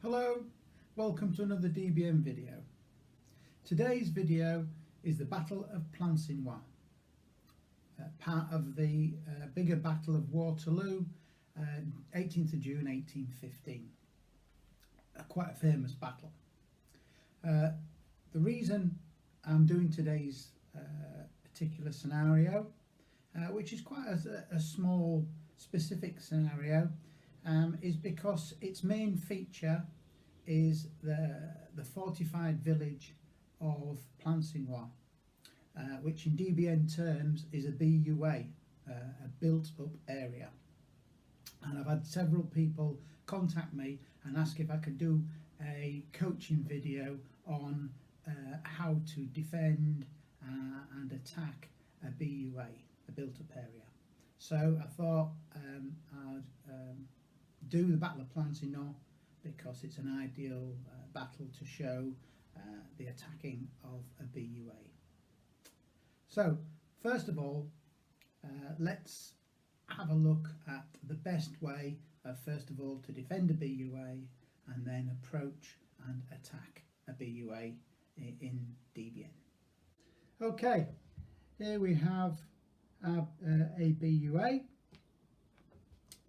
Hello, welcome to another DBN video. Today's video is the Battle of Plancenoit, part of the bigger Battle of Waterloo, 18th of June 1815. Quite a famous battle. The reason I'm doing today's particular scenario, which is quite a small specific scenario, is because its main feature is the fortified village of Plancenoit, which in DBN terms is a BUA, a built up area. And I've had several people contact me and ask if I could do a coaching video on how to defend and attack a BUA, a built up area. So I thought I'd do the Battle of Plancenoit because it's an ideal battle to show the attacking of a BUA. So first of all, let's have a look at the best way of first of all to defend a BUA and then approach and attack a BUA in DBN. Okay, here we have a BUA,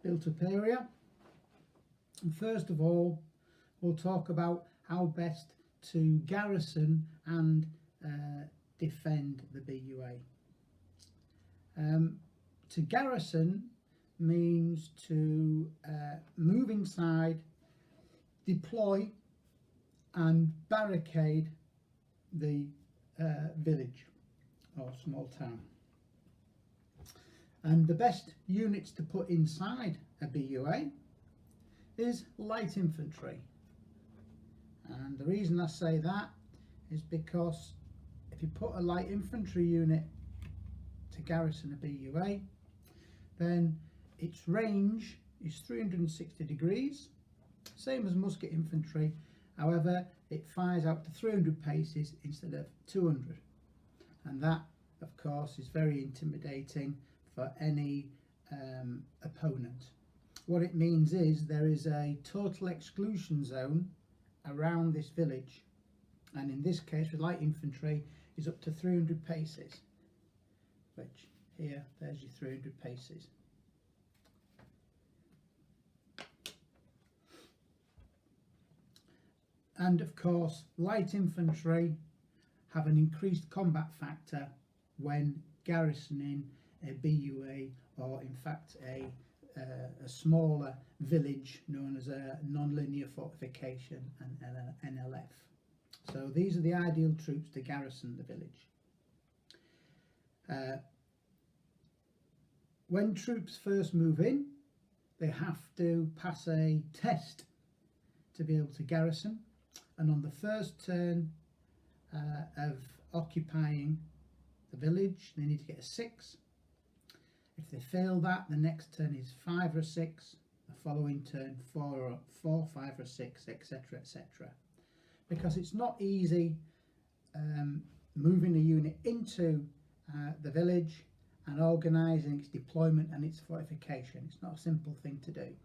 built up area. And first of all, we'll talk about how best to garrison and defend the BUA. To garrison means to move inside, deploy and barricade the village or small town. And the best units to put inside a BUA is light infantry. And the reason I say that is because if you put a light infantry unit to garrison a BUA, then its range is 360 degrees, same as musket infantry. However, it fires out to 300 paces instead of 200, and that of course is very intimidating for any opponent. What it means is there is a total exclusion zone around this village, and in this case with light infantry is up to 300 paces, which here, there's your 300 paces. And of course light infantry have an increased combat factor when garrisoning a BUA, or in fact a smaller village known as a non-linear fortification, and NLF. So these are the ideal troops to garrison the village. When troops first move in, they have to pass a test to be able to garrison, and on the first turn of occupying the village they need to get a 6. If they fail that, the next turn is 5 or 6, the following turn 4, 5 or 6, etc, etc. Because it's not easy moving a unit into the village and organising its deployment and its fortification. It's not a simple thing to do.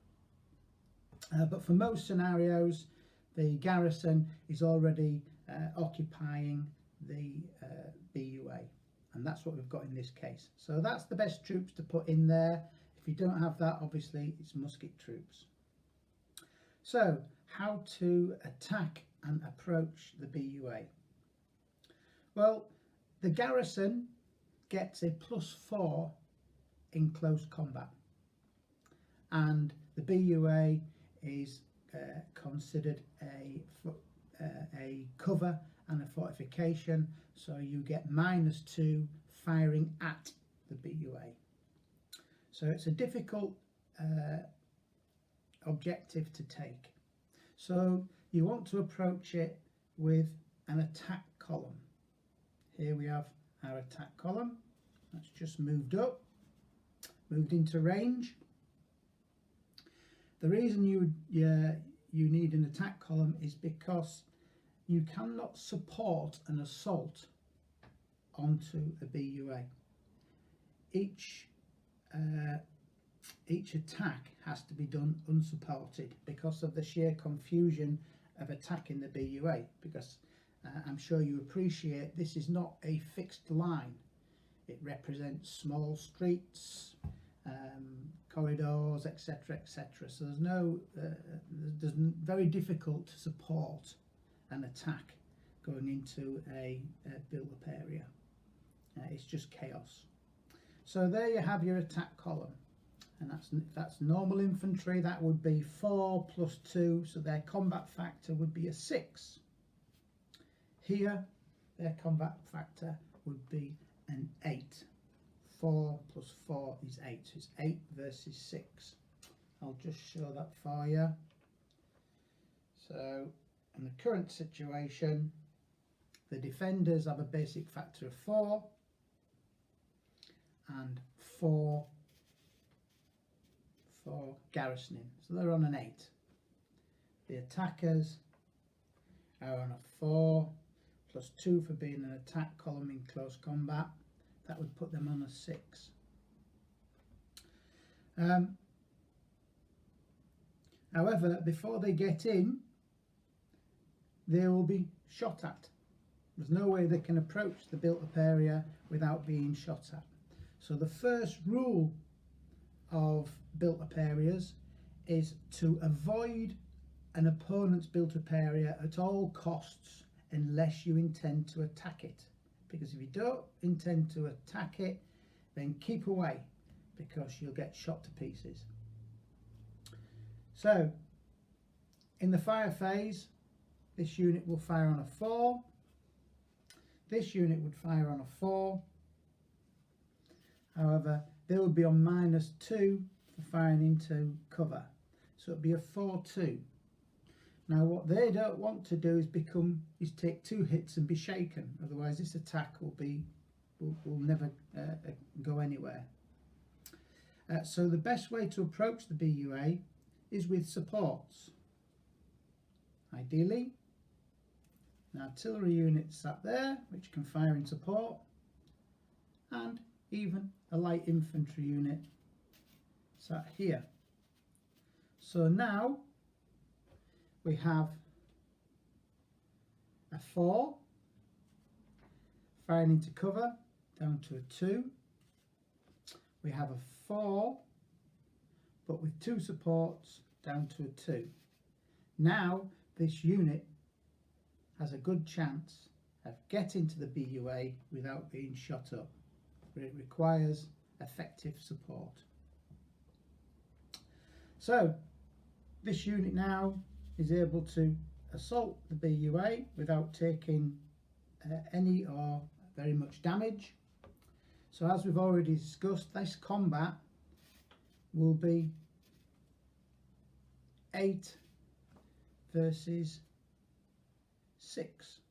But for most scenarios, the garrison is already occupying the BUA. And that's what we've got in this case. So that's the best troops to put in there. If you don't have that, obviously it's musket troops. So how to attack and approach the BUA? Well, the garrison gets a +4 in close combat, and the BUA is considered a cover and a fortification, so you get -2 firing at the BUA. So it's a difficult objective to take. So you want to approach it with an attack column. Here we have our attack column. That's just moved up, moved into range. The reason you need an attack column is because you cannot support an assault onto a BUA. Each each attack has to be done unsupported because of the sheer confusion of attacking the BUA, because I'm sure you appreciate this is not a fixed line. It represents small streets, corridors, etc., etc. So there's no, very difficult to support an attack going into a built-up area. It's just chaos. So there you have your attack column, and that's normal infantry. That would be 4 plus 2, so their combat factor would be a 6. Here, their combat factor would be an 8. 4 plus 4 is 8, so it's 8 versus 6. I'll just show that for you. So, in the current situation, the defenders have a basic factor of 4 and 4 for garrisoning, so they're on an 8. The attackers are on a 4 plus 2 for being an attack column in close combat. That would put them on a 6. However, before they get in, they will be shot at. There's no way they can approach the built-up area without being shot at. So the first rule of built-up areas is to avoid an opponent's built-up area at all costs unless you intend to attack it. Because if you don't intend to attack it, then keep away, because you'll get shot to pieces. So, in the fire phase, this unit will fire on a 4. This unit would fire on a 4. However, they would be on -2 for firing into cover. So it'd be a 4-2. Now what they don't want to do is take 2 hits and be shaken. Otherwise this attack will never go anywhere. So the best way to approach the BUA is with supports. Ideally, an artillery unit sat there which can fire in support, and even a light infantry unit sat here. So now we have a 4 firing into cover down to a 2. We have a 4 but with 2 supports down to a 2. Now this unit has a good chance of getting to the BUA without being shot up, but it requires effective support. So this unit now is able to assault the BUA without taking any or very much damage. So as we've already discussed, this combat will be 8 versus 6.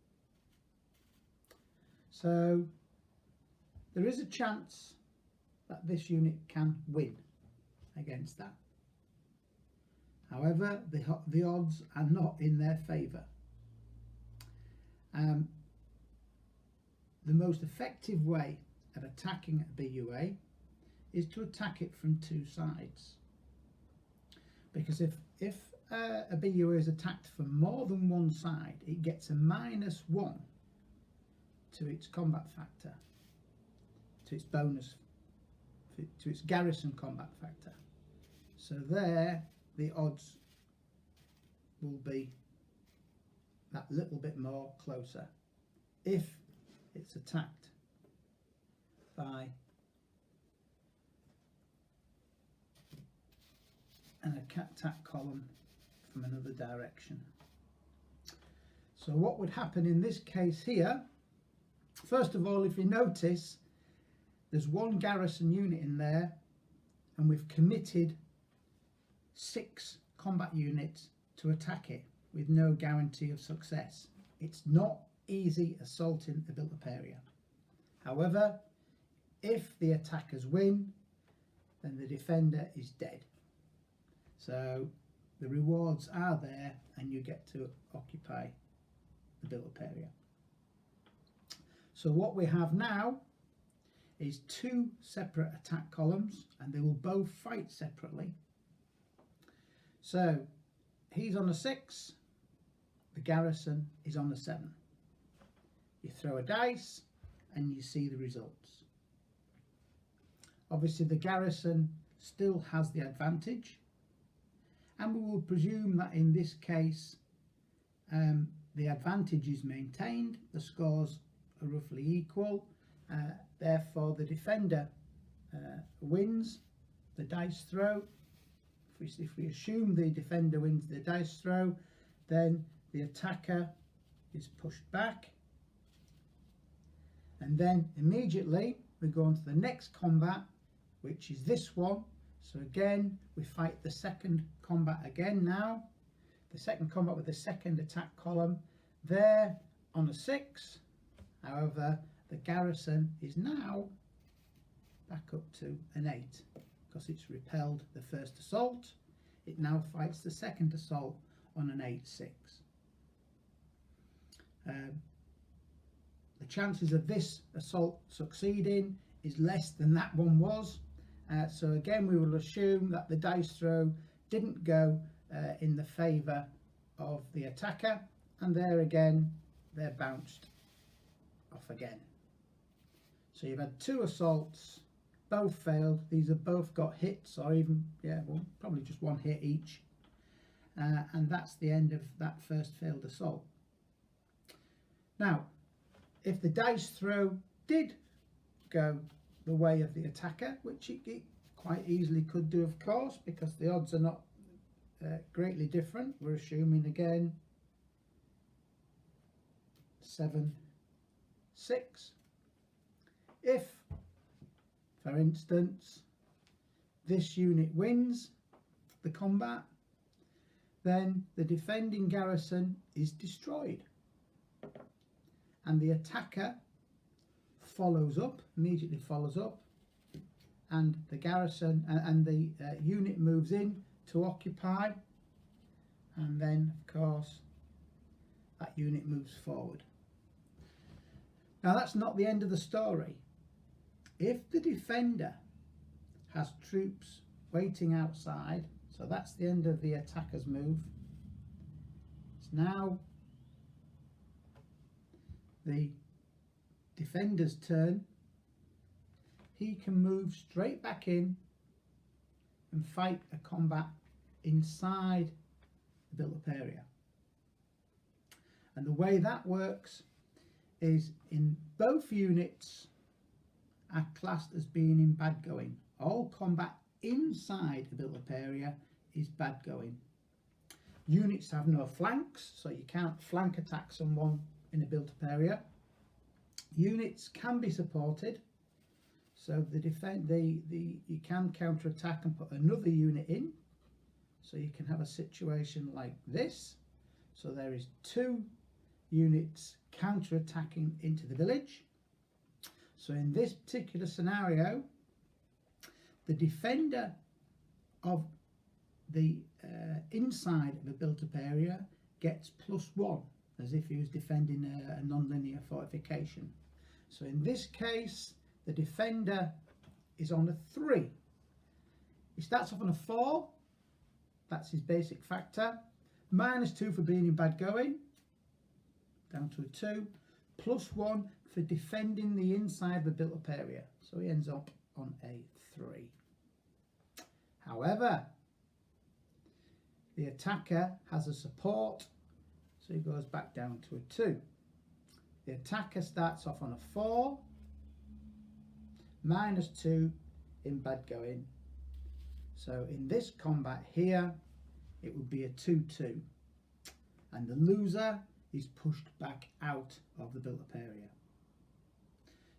So there is a chance that this unit can win against that. However, the odds are not in their favour. The most effective way of attacking a BUA is to attack it from 2 sides. Because if a BUA is attacked from more than one side, it gets a -1 to its combat factor, to its bonus, to its garrison combat factor. So there, the odds will be that little bit more closer if it's attacked by an attack column from another direction. So what would happen in this case here, first of all, if you notice, there's 1 garrison unit in there and we've committed 6 combat units to attack it with no guarantee of success. It's not easy assaulting a built-up area. However, if the attackers win, then the defender is dead. So the rewards are there and you get to occupy the built-up area. So what we have now is two separate attack columns, and they will both fight separately. So he's on a 6, the garrison is on a 7. You throw a dice and you see the results. Obviously the garrison still has the advantage, and we will presume that in this case the advantage is maintained, the scores are roughly equal, therefore the defender wins the dice throw. If we assume the defender wins the dice throw, then the attacker is pushed back, and then immediately we go on to the next combat, which is this one. So again we fight the second combat again now, the second combat with the second attack column. There on a 6, however the garrison is now back up to an 8 because it's repelled the first assault. It now fights the second assault on an 8-6. The chances of this assault succeeding is less than that one was. So again we will assume that the dice throw didn't go in the favour of the attacker, and there again they're bounced off again. So you've had 2 assaults, both failed. These have both got hits, or even, yeah, well, probably just 1 hit each, and that's the end of that first failed assault. Now if the dice throw did go the way of the attacker, which it quite easily could do, of course, because the odds are not greatly different. We're assuming again 7-6. If, for instance, this unit wins the combat, then the defending garrison is destroyed, and the attacker immediately follows up, and the garrison and the unit moves in to occupy, and then of course that unit moves forward. Now that's not the end of the story. If the defender has troops waiting outside, so that's the end of the attacker's move, it's now the defender's turn. He can move straight back in and fight a combat inside the built-up area. And the way that works is in both units are classed as being in bad going. All combat inside the built-up area is bad going. Units have no flanks, so you can't flank attack someone in a built-up area. Units can be supported, so you can counter-attack and put another unit in, so you can have a situation like this. So there is 2 units counter-attacking into the village. So in this particular scenario, the defender of the inside of a built-up area gets +1, as if he was defending a non-linear fortification. So in this case, the defender is on a 3. He starts off on a 4, that's his basic factor, -2 for being in bad going, down to a 2, +1 for defending the inside of the built-up area, so he ends up on a 3. However, the attacker has a support, so he goes back down to a 2. The attacker starts off on a 4, -2 in bad going. So in this combat here, it would be a 2-2. And the loser is pushed back out of the built-up area.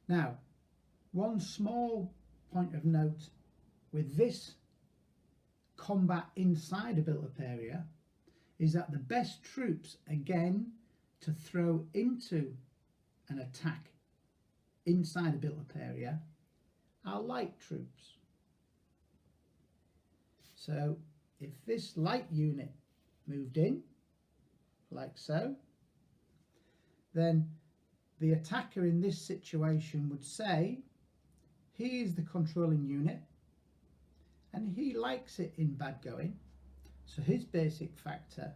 Now, one small point of note with this combat inside a built-up area is that the best troops, again, to throw into an attack inside a built-up area are light troops. So if this light unit moved in, like so, then the attacker in this situation would say, he is the controlling unit and he likes it in bad going, so his basic factor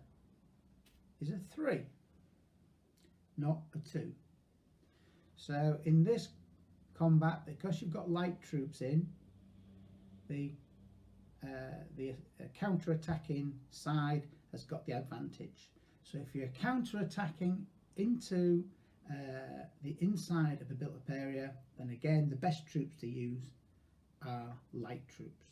is a 3, not a 2. So in this combat, because you've got light troops in, the counter-attacking side has got the advantage. So if you're counter-attacking into the inside of the built-up area, then again the best troops to use are light troops.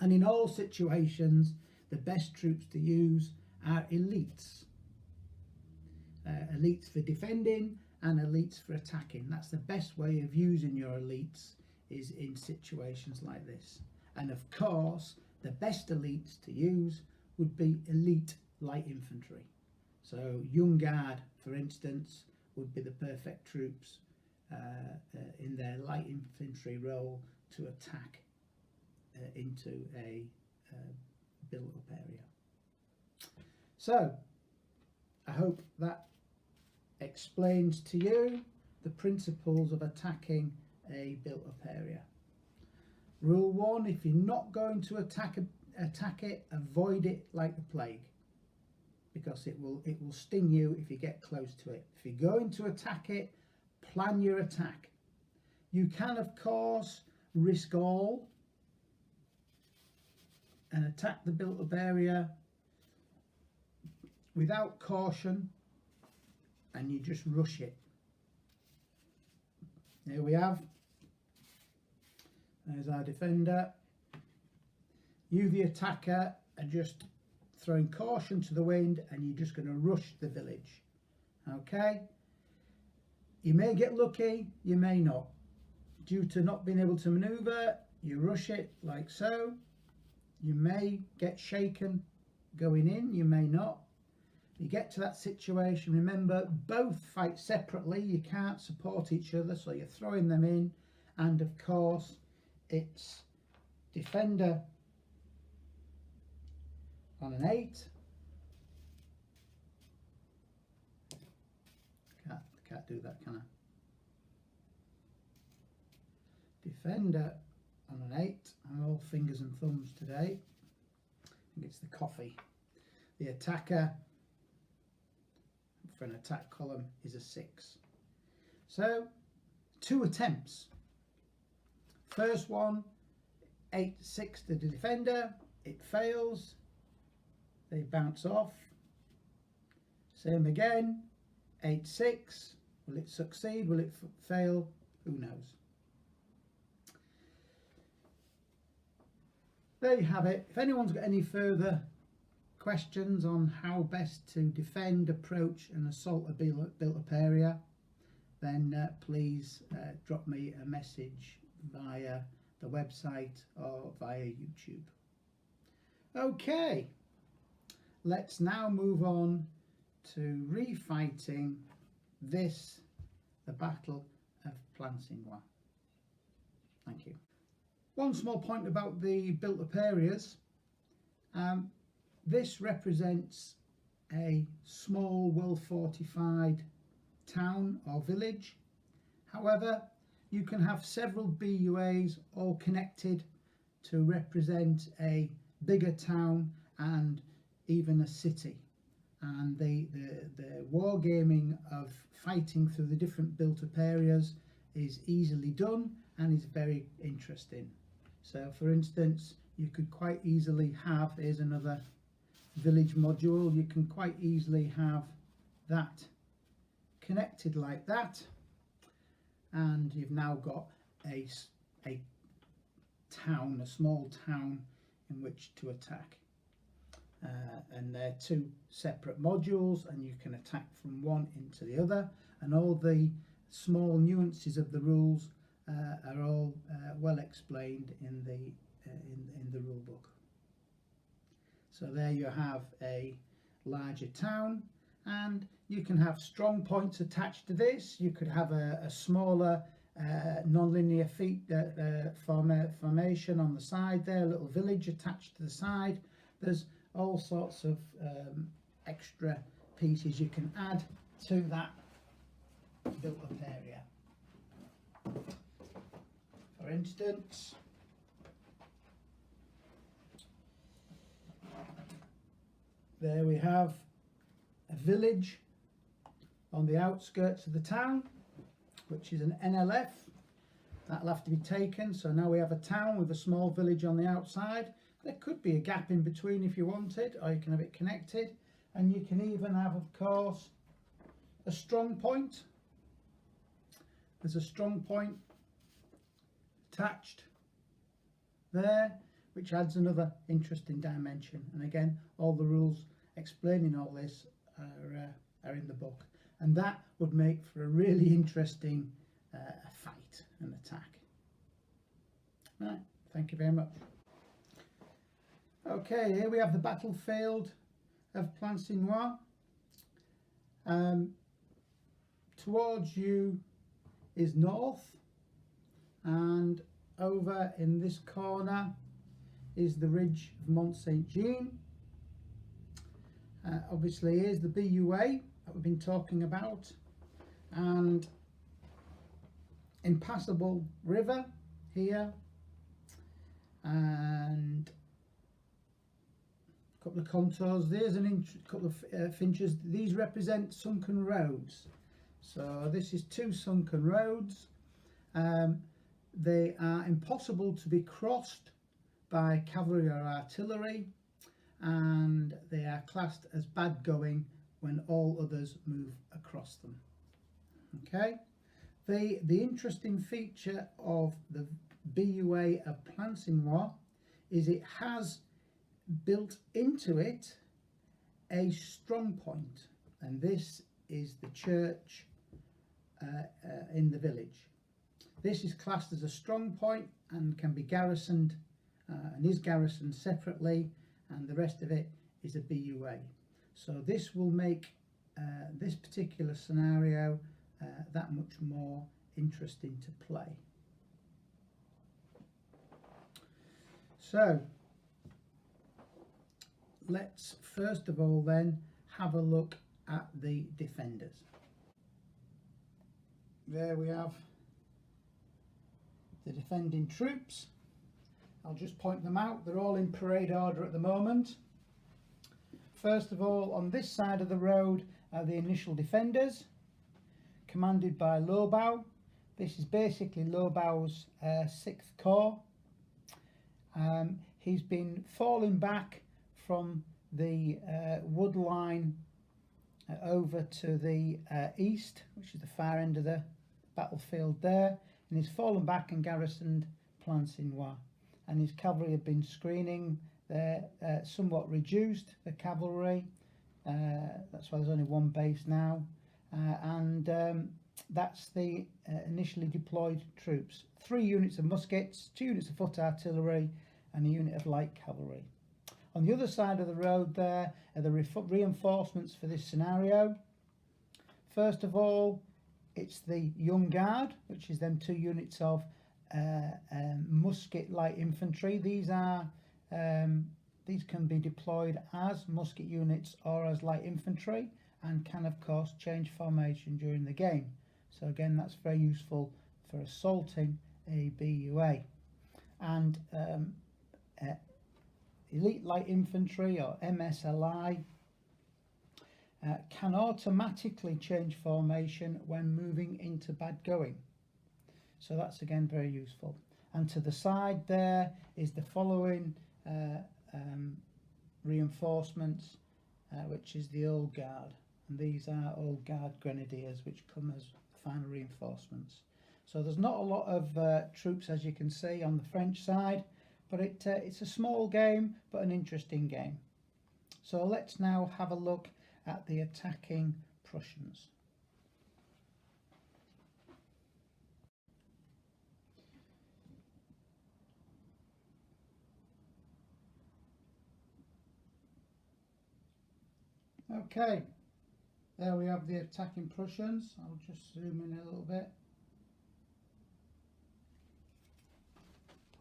And in all situations, the best troops to use are elites. Elites for defending and elites for attacking. That's the best way of using your elites, is in situations like this. And of course, the best elites to use would be elite light infantry. So Young Guard, for instance, would be the perfect troops in their light infantry role to attack into a built-up area. So I hope that explains to you the principles of attacking a built-up area. Rule 1: if you're not going to attack it, avoid it like the plague, because it will sting you if you get close to it. If you're going to attack it, plan your attack. You can, of course, risk all and attack the built-up area without caution, and you just rush it. There we have. There's our defender. You, the attacker, are just throwing caution to the wind, and you're just going to rush the village. Okay? You may get lucky, you may not. Due to not being able to maneuver, you rush it like so. You may get shaken going in, you may not. You get to that situation, remember, both fight separately. You can't support each other, so you're throwing them in. And of course, it's defender on an 8. Can't do that, can I? Defender on an 8. I'm all fingers and thumbs today. I think it's the coffee. The attacker for an attack column is a 6. So 2 attempts. First one, 8-6 to the defender. It fails. They bounce off. Same again. 8-6. Will it succeed? Will it fail? Who knows? There you have it. If anyone's got any further questions on how best to defend, approach and assault a built-up area, then please drop me a message via the website or via YouTube. Okay, let's now move on to refighting this, the Battle of Plancenoit. Thank you. One small point about the built-up areas. This represents a small, well-fortified town or village. However, you can have several BUAs all connected to represent a bigger town and even a city. And the wargaming of fighting through the different built-up areas is easily done and is very interesting. So, for instance, you could quite easily have, here's another village module, you can quite easily have that connected like that, and you've now got a town, a small town in which to attack. And they're 2 separate modules, and you can attack from one into the other, and all the small nuances of the rules are all well explained in the rule book. So there you have a larger town, and you can have strong points attached to this. You could have a smaller non-linear formation on the side there, a little village attached to the side. There's all sorts of extra pieces you can add to that built-up area. For instance, there we have a village on the outskirts of the town, which is an NLF. That'll have to be taken. So now we have a town with a small village on the outside. There could be a gap in between if you wanted, or you can have it connected. And you can even have, of course, a strong point. There's a strong point attached there, which adds another interesting dimension. And again, all the rules explaining all this are in the book. And that would make for a really interesting fight and attack. Right, thank you very much. Okay, here we have the battlefield of Plancenoit. Towards you is north, and over in this corner is the ridge of Mont Saint-Jean. Obviously here's the BUA that we've been talking about, and impassable river here, and a couple of contours. There's a couple of finches. These represent sunken roads. So this is 2 sunken roads. They are impossible to be crossed by cavalry or artillery, and they are classed as bad going when all others move across them. Okay, the interesting feature of the BUA of Plancenoit is it has built into it a strong point, and this is the church in the village. This is classed as a strong point and can be garrisoned and is garrisoned separately, and the rest of it is a BUA. So this will make this particular scenario that much more interesting to play. So let's first of all then have a look at the defenders. There we have the defending troops. I'll just point them out. They're all in parade order at the moment. First of all, on this side of the road are the initial defenders, commanded by Lobau. This is basically Lobau's 6th Corps. He's been falling back from the wood line over to the east, which is the far end of the battlefield there, and he's fallen back and garrisoned Plancenoit. And his cavalry have been screening. They're somewhat reduced, the cavalry. That's why there's only 1 base now. That's the initially deployed troops. 3 units of muskets, 2 units of foot artillery, and a unit of light cavalry. On the other side of the road there are the reinforcements for this scenario. First of all, it's the Young Guard, which is then 2 units of musket light infantry. These can be deployed as musket units or as light infantry, and can of course change formation during the game. So again, that's very useful for assaulting a BUA. And elite light infantry, or MSLI, can automatically change formation when moving into bad going. So that's again very useful. And to the side there is the following reinforcements, which is the Old Guard. And these are Old Guard Grenadiers, which come as final reinforcements. So there's not a lot of troops, as you can see, on the French side, but it's a small game, but an interesting game. So let's now have a look at the attacking Prussians. Okay, there we have the attacking Prussians. I'll just zoom in a little bit.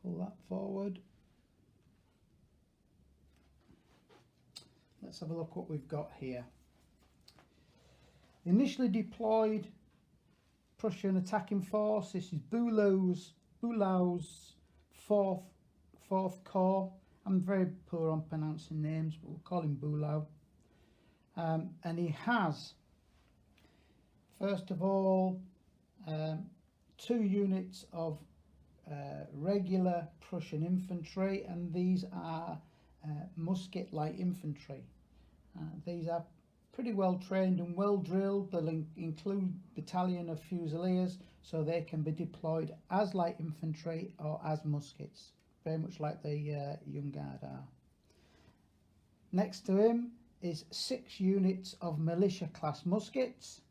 Pull that forward. Let's have a look what we've got here. Initially deployed Prussian attacking force. This is Bülow's Bulow's fourth corps. I'm very poor on pronouncing names, but we'll call him Bulow. And he has, first of all, 2 units of regular Prussian infantry, and these are musket light infantry. These are pretty well trained and well drilled. They'll include battalion of fusiliers, so they can be deployed as light infantry or as muskets, very much like the Young Guard are. Next to him is 6 units of militia class muskets,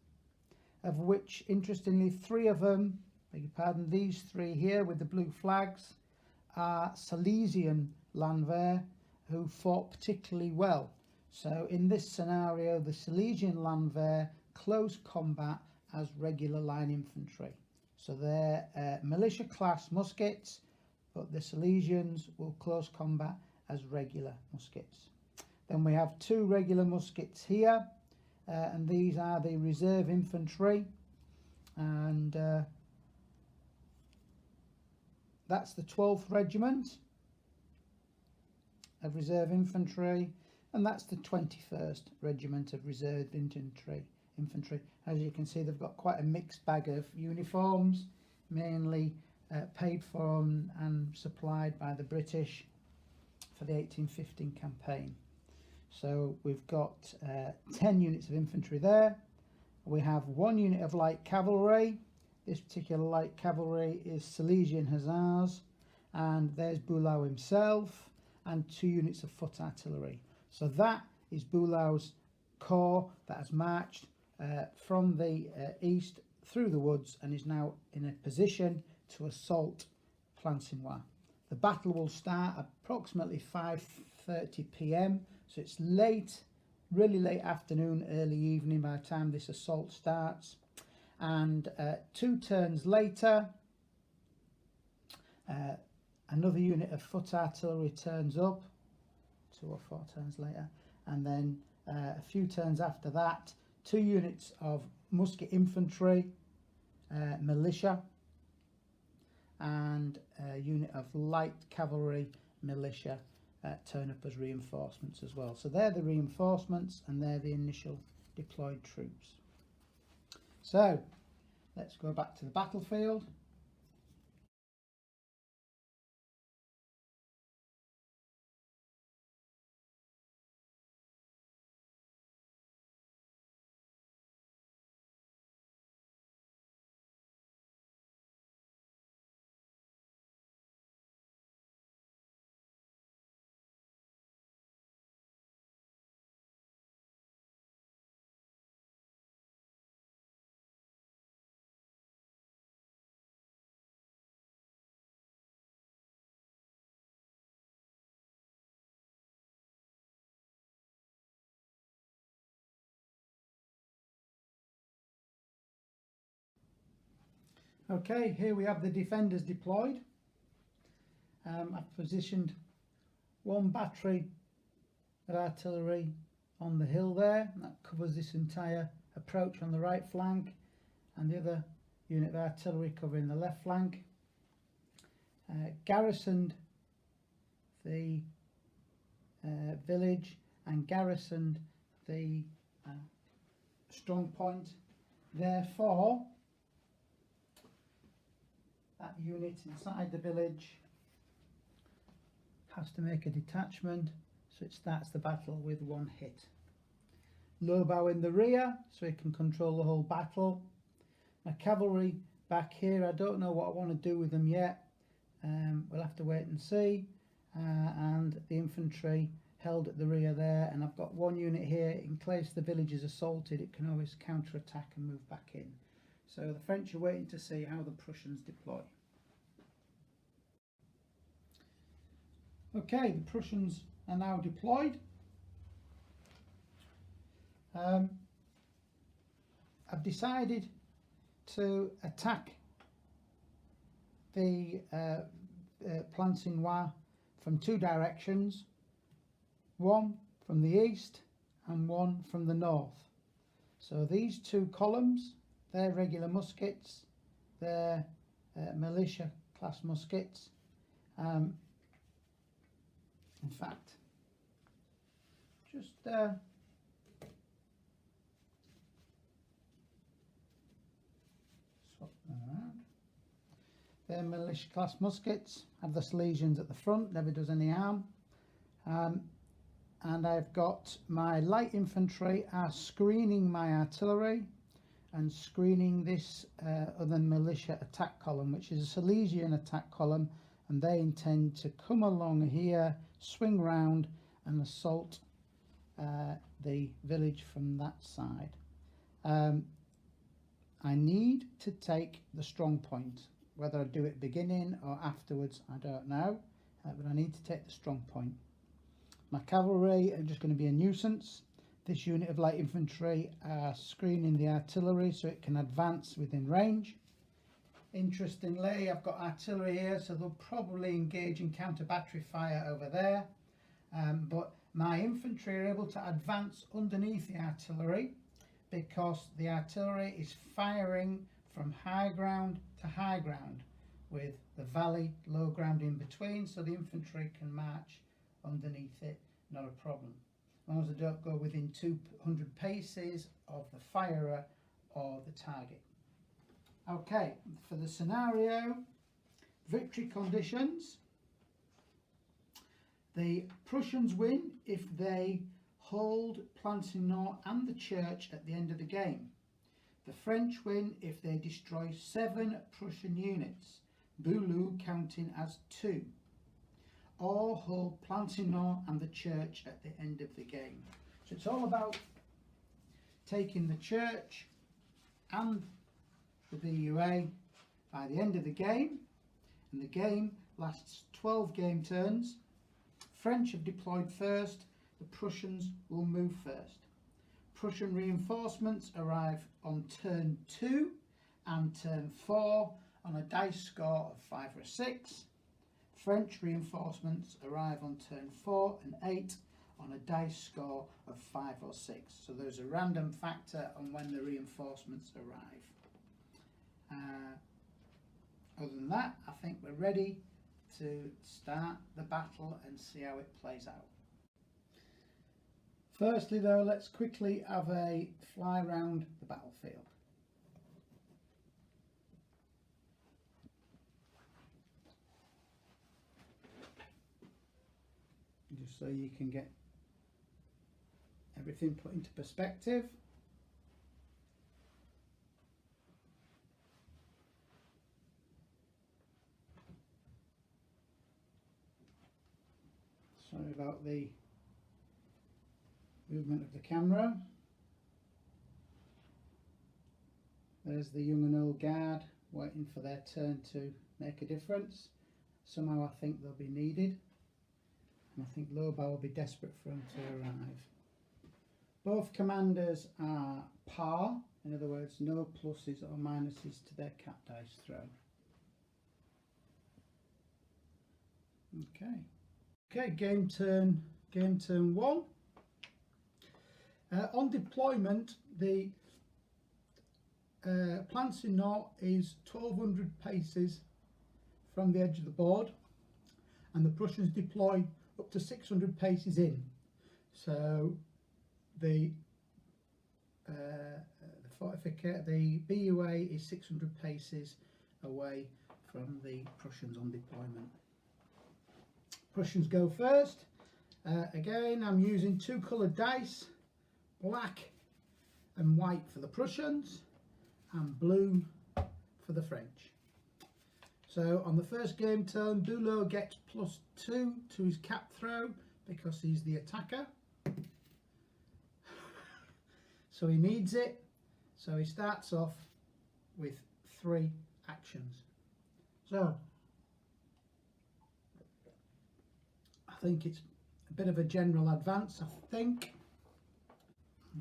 of which, interestingly, 3 of them, beg your pardon, these 3 here with the blue flags, are Silesian Landwehr, who fought particularly well. So in this scenario, the Silesian Landwehr close combat as regular line infantry. So they're militia class muskets, but the Silesians will close combat as regular muskets. Then we have 2 regular muskets here, and these are the reserve infantry, and that's the 12th Regiment of Reserve Infantry, and that's the 21st Regiment of Reserve Infantry. As you can see, they've got quite a mixed bag of uniforms, mainly paid for and supplied by the British for the 1815 campaign. So we've got 10 units of infantry there. We have 1 unit of light cavalry. This particular light cavalry is Silesian Hussars, and there's Bulow himself, and 2 units of foot artillery. So that is Bulow's corps that has marched from the east through the woods and is now in a position to assault Plancenoit. The battle will start approximately 5:30 p.m. so it's late, really late afternoon, early evening by the time this assault starts. And 2 turns later, another unit of foot artillery turns up, 2 or 4 turns later, and then a few turns after that, 2 units of musket infantry, militia, and a unit of light cavalry militia turn up as reinforcements as well. So they're the reinforcements, and they're the initial deployed troops. So let's go back to the battlefield. Okay, here we have the defenders deployed. I've positioned 1 battery of artillery on the hill there, and that covers this entire approach on the right flank, and the other unit of artillery covering the left flank. Garrisoned the village and garrisoned the strong point. Therefore, that unit inside the village has to make a detachment, so it starts the battle with 1 hit. Lobau in the rear, so he can control the whole battle. My cavalry back here, I don't know what I want to do with them yet. We'll have to wait and see. And the infantry held at the rear there, and I've got 1 unit here. In case the village is assaulted, it can always counter-attack and move back in. So the French are waiting to see how the Prussians deploy. Okay, the Prussians are now deployed. I've decided to attack the Plancenoit from 2 directions, 1 from the east and 1 from the north. So these 2 columns, they're regular muskets, they're militia class muskets. In fact, just swap them around. They're militia class muskets, have the lesions at the front, never does any harm. And I've got my light infantry are screening my artillery and screening this other militia attack column, which is a Silesian attack column, and they intend to come along here, swing round and assault the village from that side. I need to take the strong point. Whether I do it beginning or afterwards, I don't know, but I need to take the strong point. My cavalry are just going to be a nuisance. This unit of light infantry are screening the artillery so it can advance within range. Interestingly, I've got artillery here, so they'll probably engage in counter battery fire over there. But my infantry are able to advance underneath the artillery because the artillery is firing from high ground to high ground with the valley low ground in between, so the infantry can march underneath it, not a problem, as long as they don't go within 200 paces of the firer or the target. Okay, for the scenario, victory conditions. The Prussians win if they hold Plancenoit and the church at the end of the game. The French win if they destroy 7 Prussian units, Boulou counting as 2, or hold Plancenoit and the church at the end of the game. So it's all about taking the church and the BUA by the end of the game, and the game lasts 12 game turns. French have deployed first, the Prussians will move first. Prussian reinforcements arrive on turn 2 and turn 4 on a dice score of 5 or 6. French reinforcements arrive on turn 4 and 8 on a dice score of 5 or 6. So there's a random factor on when the reinforcements arrive. Other than that, I think we're ready to start the battle and see how it plays out. Firstly though, let's quickly have a fly round the battlefield. Just so you can get everything put into perspective. Sorry about the movement of the camera. There's the young and old guard waiting for their turn to make a difference. Somehow I think they'll be needed, and I think Lobau will be desperate for them to arrive. Both commanders are par, in other words no pluses or minuses to their cat dice throw. Okay, game turn 1. On deployment, the Plancenoit is 1200 paces from the edge of the board, and the Prussians deploy up to 600 paces in. So the BUA is 600 paces away from the Prussians on deployment. Prussians go first. Again, I'm using 2 coloured dice, black and white for the Prussians and blue for the French. So on the first game turn, Boulou gets +2 to his cap throw because he's the attacker. So he needs it. So he starts off with 3 actions. So I think it's a bit of a general advance, I think.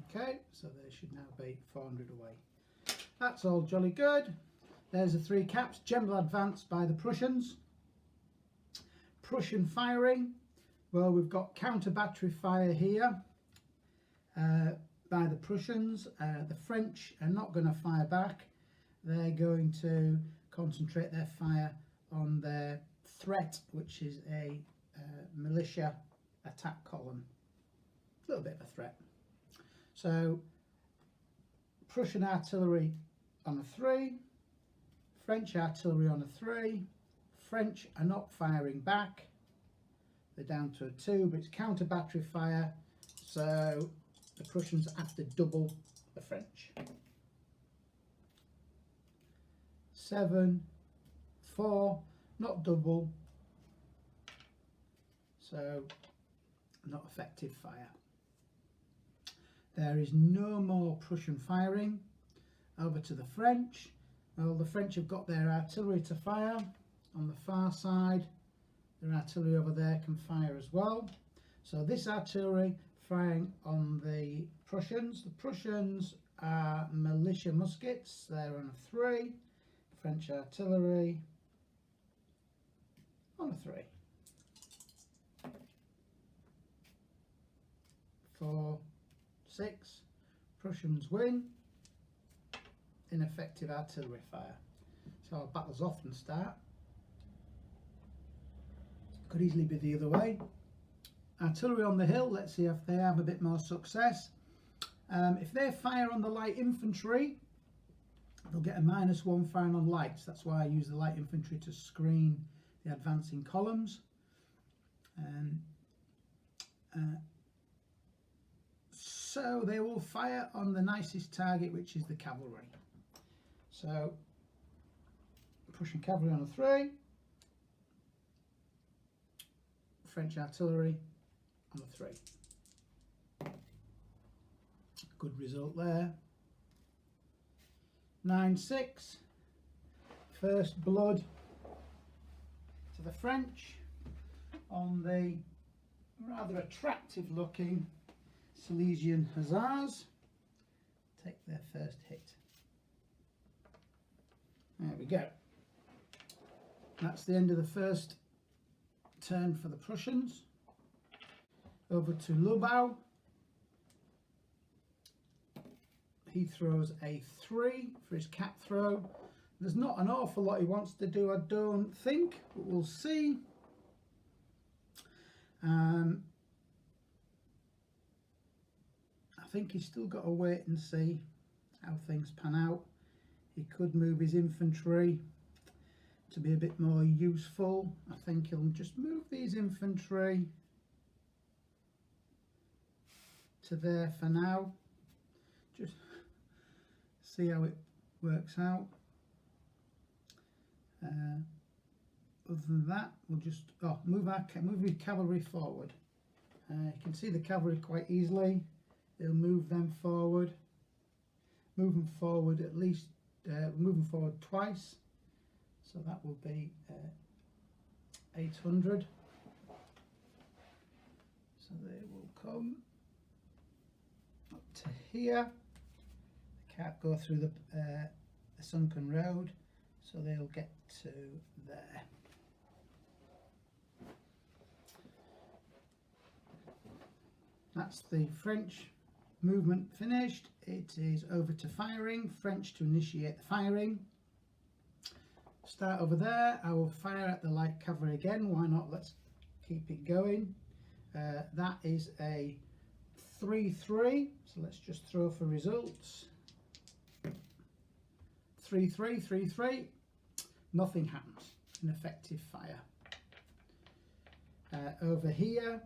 Okay, so they should now be 400 away. That's all jolly good. There's the 3 caps. General advance by the Prussians. Prussian firing. Well, we've got counter battery fire here by the Prussians. The French are not going to fire back. They're going to concentrate their fire on their threat, which is a militia attack column. A little bit of a threat. So Prussian artillery on a 3, French artillery on a 3. French are not firing back, they're down to a 2, but it's counter battery fire, so the Prussians have to double the French. 7, 4, not double, so not effective fire. There is no more Prussian firing. Over to the French. Well, the French have got their artillery to fire. On the far side, their artillery over there can fire as well. So this artillery firing on the Prussians. The Prussians are militia muskets. They're on a 3. French artillery on a 3. 4, 6. Prussians win. Ineffective artillery fire. So our battles often start. Could easily be the other way. Artillery on the hill, let's see if they have a bit more success. If they fire on the light infantry, they'll get a -1 firing on lights. That's why I use the light infantry to screen the advancing columns. So they will fire on the nicest target, which is the cavalry. So Prussian cavalry on a 3, French artillery on a 3. Good result there. 9-6. First blood to the French on the rather attractive looking Silesian Hussars. Take their first hit. There we go. That's the end of the first turn for the Prussians. Over to Lobau. He throws a 3 for his cat throw. There's not an awful lot he wants to do, I don't think, but we'll see. I think he's still got to wait and see how things pan out. He could move his infantry to be a bit more useful. I think he'll just move these infantry to there for now. Just see how it works out. Other than that, we'll just move the cavalry forward. You can see the cavalry quite easily. He'll move them forward. Move them forward at least. Move them forward twice. So that will be 800. So they will come up to here. They can't go through the sunken road, so they'll get to there. That's the French movement finished. It is over to firing. French to initiate the firing. Start over there. I will fire at the light cavalry again. Why not? Let's keep it going. That is a 3-3. So let's just throw for results. 3-3, 3-3. Nothing happens. Ineffective fire. Over here,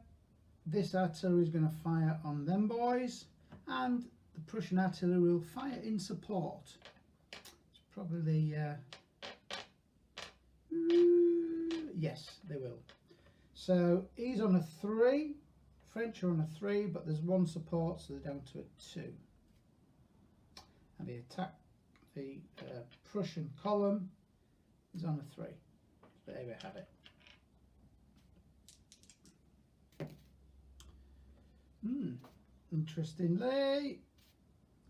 this artillery is going to fire on them boys, and the Prussian artillery will fire in support. It's probably yes, they will. So he's on a 3, French are on a 3, but there's 1 support, so they're down to a 2. And the attack, the Prussian column is on a 3. There we have it. Interestingly,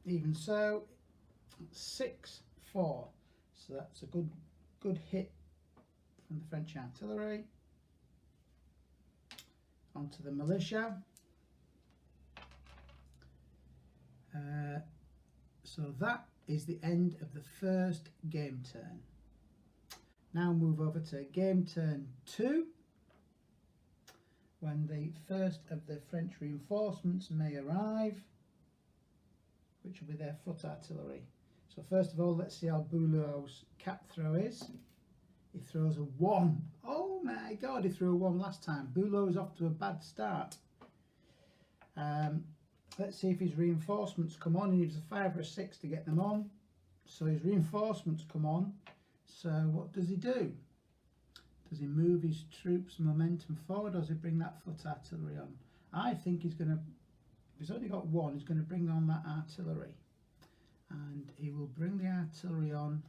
even so, 6-4. So that's a good hit from the French artillery. Onto the militia. So that is the end of the first game turn. now move over to game turn 2, when the first of the French reinforcements may arrive, which will be their foot artillery. So first of all, let's see how Boulot's cap throw is. He throws a 1. Oh my god, he threw a 1 last time. Boulot is off to a bad start. Let's see if his reinforcements come on. He needs a 5 or a 6 to get them on. So his reinforcements come on. So what does he do? Does he move his troops' momentum forward, or does he bring that foot artillery on? I think he's going to, if he's only got 1, he's going to bring on that artillery. And he will bring the artillery on.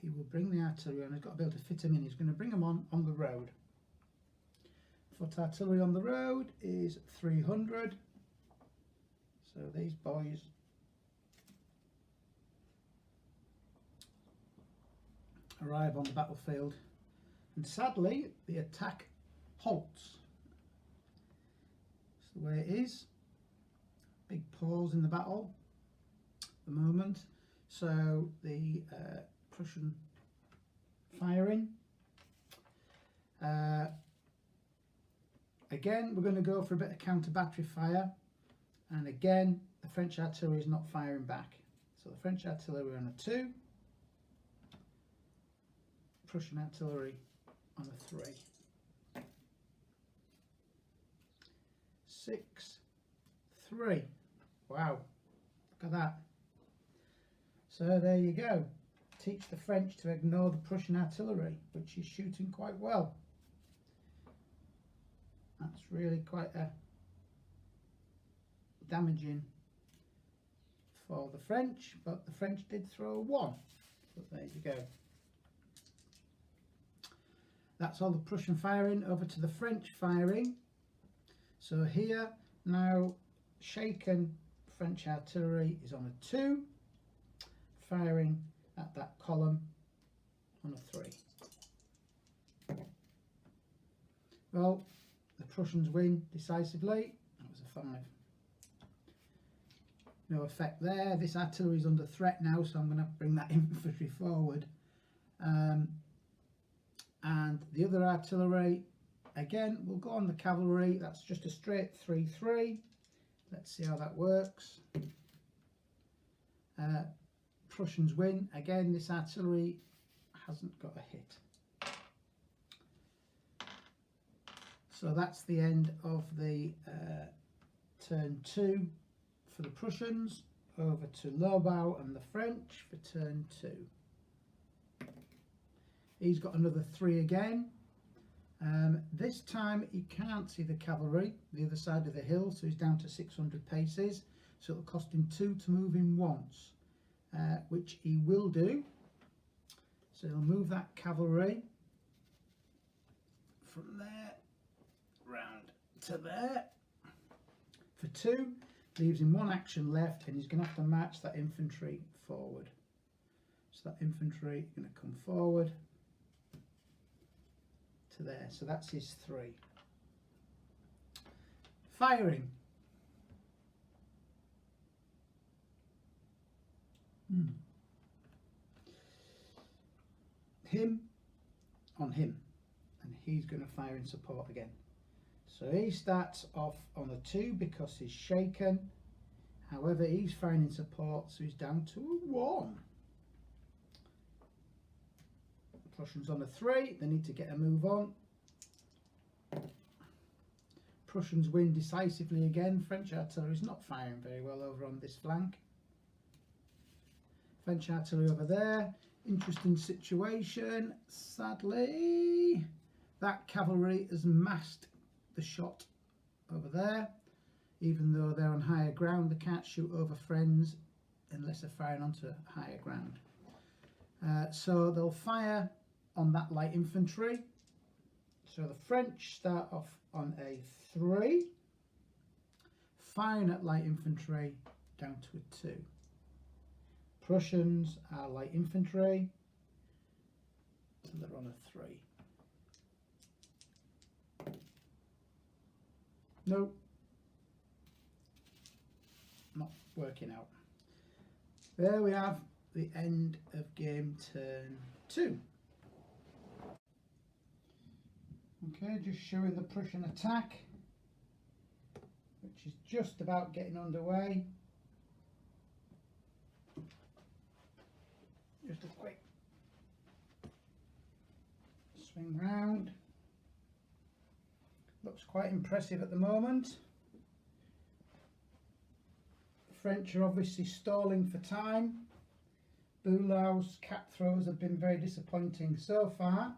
He will bring the artillery on. He's got to be able to fit him in. He's going to bring them on the road. Foot artillery on the road is 300. So these boys arrive on the battlefield, and sadly the attack halts. That's the way it is. Big pause in the battle at the moment. So the Prussian firing. Again, we're going to go for a bit of counter battery fire, and again the French artillery is not firing back. So the French artillery on a 2. Prussian artillery on a 3. 6, 3. Wow, look at that. So there you go. Teach the French to ignore the Prussian artillery, which is shooting quite well. That's really quite damaging for the French, but the French did throw a 1. So there you go. That's all the Prussian firing. Over to the French firing. So here now, shaken French artillery is on a 2, firing at that column on a 3. Well, the Prussians win decisively. That was a 5. No effect there. This artillery is under threat now, so I'm going to bring that infantry forward. And the other artillery, again, we'll go on the cavalry. That's just a straight 3-3. Let's see how that works. Prussians win. Again, this artillery hasn't got a hit. So that's the end of the turn 2 for the Prussians. Over to Lobau and the French for turn 2. He's got another 3 again. This time he can't see the cavalry the other side of the hill, so he's down to 600 paces. So it'll cost him 2 to move in once, which he will do. So he'll move that cavalry from there round to there for 2. Leaves him 1 action left, and he's going to have to march that infantry forward. So that infantry is going to come forward to there. So that's his 3. Firing. Him on him, and he's going to fire in support again. So he starts off on a 2 because he's shaken. However, he's firing in support, so he's down to a 1. Prussians on a 3. They need to get a move on. Prussians win decisively again. French artillery is not firing very well over on this flank. French artillery over there. Interesting situation. Sadly, that cavalry has masked the shot over there. Even though they're on higher ground, they can't shoot over friends unless they're firing onto higher ground. So they'll fire on that light infantry. So the French start off on a 3, firing at light infantry down to a 2. Prussians are light infantry, so they're on a 3. No, not working out. There we have the end of game turn 2. Okay, just showing the Prussian attack, which is just about getting underway. Just a quick swing round. Looks quite impressive at the moment. The French are obviously stalling for time. Bulow's cap throws have been very disappointing so far.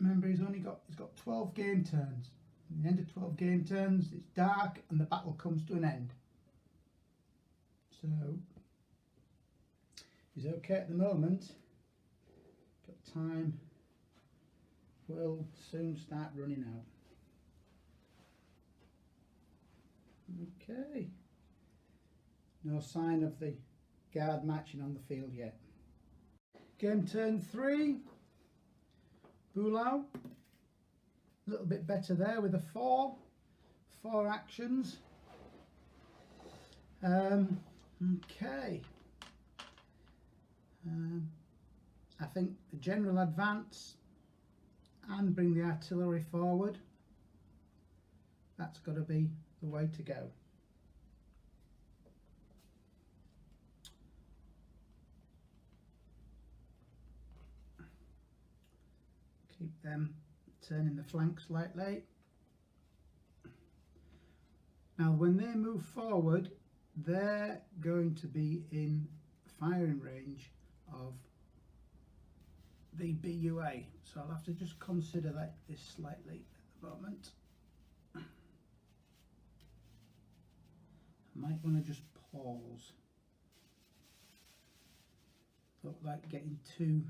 Remember, he's got 12 game turns. At the end of 12 game turns, it's dark and the battle comes to an end. So he's okay at the moment. But time will soon start running out. Okay. No sign of the guard marching on the field yet. Game turn 3. Bulow, a little bit better there with a 4 actions. Okay. I think the general advance and bring the artillery forward. That's got to be the way to go. Keep them turning the flank slightly. Now when they move forward, they're going to be in firing range of the BUA, so I'll have to just consider this slightly at the moment. I might want to just pause. Look like getting too